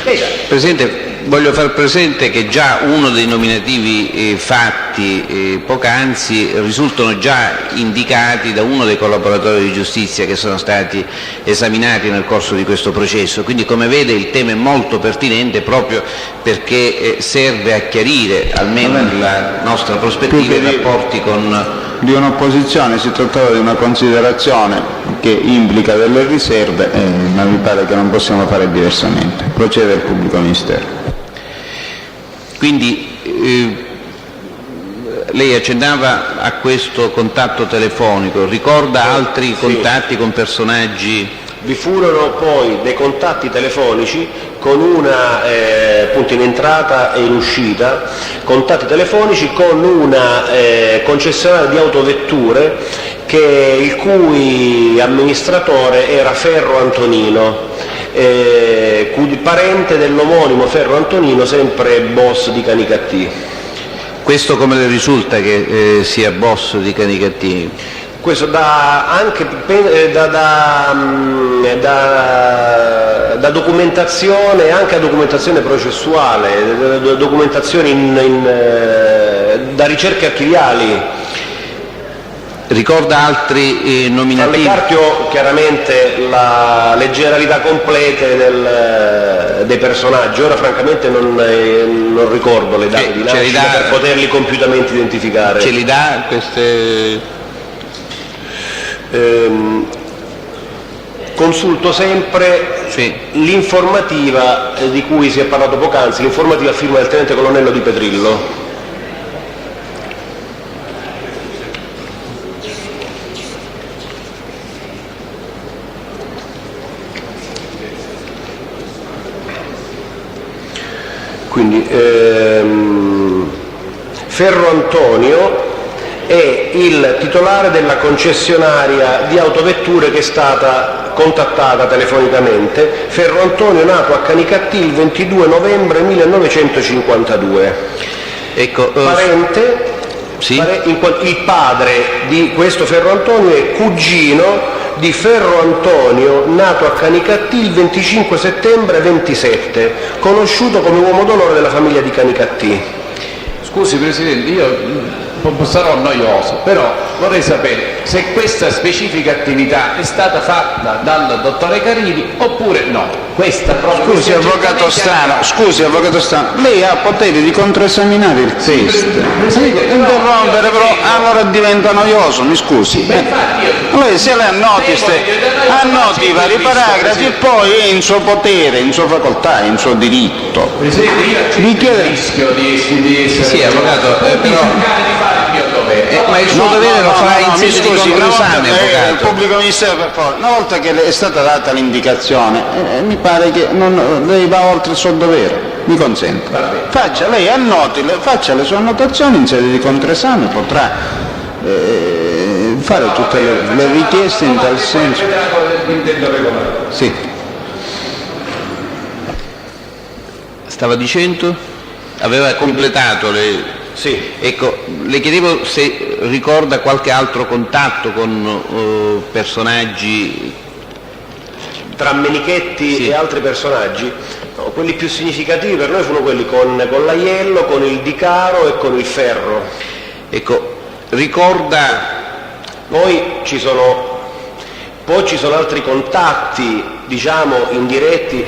veda. Presidente, voglio far presente che già uno dei nominativi fatti poc'anzi risultano già indicati da uno dei collaboratori di giustizia che sono stati esaminati nel corso di questo processo, quindi come vede il tema è molto pertinente proprio perché serve a chiarire almeno nella nostra prospettiva i rapporti con... Di un'opposizione si trattava di una considerazione che implica delle riserve, ma mi pare che non possiamo fare diversamente. Procede il pubblico ministero. Quindi lei accennava a questo contatto telefonico, ricorda altri contatti con personaggi? Vi furono poi dei contatti telefonici con una, appunto in entrata e in uscita, contatti telefonici con una concessionaria di autovetture il cui amministratore era Ferro Antonino, parente dell'omonimo Ferro Antonino, sempre boss di Canicattì. Questo come le risulta che sia boss di Canicattì? Questo anche da documentazione, anche a documentazione processuale, da documentazioni da ricerche archiviali. Ricorda altri nominativi? Alleccarchio chiaramente le generalità complete dei personaggi, ora francamente non ricordo le date di nascita per poterli compiutamente identificare. Ce li dà queste... Consulto sempre l'informativa di cui si è parlato poc'anzi, l'informativa a firma del tenente colonnello Di Petrillo. Quindi Ferro Antonio è il titolare della concessionaria di autovetture che è stata contattata telefonicamente. Ferro Antonio, nato a Canicattì il 22 novembre 1952. Ecco, parente, il padre di questo Ferro Antonio è cugino di Ferro Antonio, nato a Canicattì il 25 settembre 27, conosciuto come uomo d'onore della famiglia di Canicattì. Scusi Presidente, io sarò noioso, però vorrei sapere se questa specifica attività è stata fatta dal dottore Carini oppure no. Scusi Avvocato Strano, lei ha poteri di controesaminare il testo. Interrompere però allora diventa noioso, mi scusi. Lei se le annoti i vari paragrafi e poi è in suo potere, in sua facoltà, in suo diritto. Presidente, io accetto il rischio di essere... Sì, Avvocato, però... dovere. Ma il suo dovere lo fa in sede di controesame, il avvocato. pubblico ministero, per favore, una volta che le è stata data l'indicazione, mi pare che lei va oltre il suo dovere, mi consenta. Lei faccia le sue annotazioni in sede di controesame, potrà fare tutte le richieste in tal senso. L'intento regolare. Sì. Stava dicendo? Aveva completato le... Sì. Ecco, le chiedevo se ricorda qualche altro contatto con personaggi... Tra Menichetti Sì. e altri personaggi? No, quelli più significativi per noi furono quelli con l'Aiello, con il Di Caro e con il Ferro. Ecco, ricorda... Poi ci sono altri contatti, diciamo, indiretti.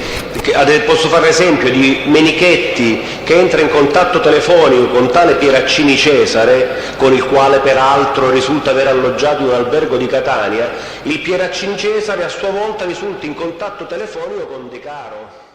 Posso fare l'esempio di Menichetti che entra in contatto telefonico con tale Pieraccini Cesare, con il quale peraltro risulta aver alloggiato in un albergo di Catania. Il Pieraccini Cesare a sua volta risulta in contatto telefonico con Di Caro.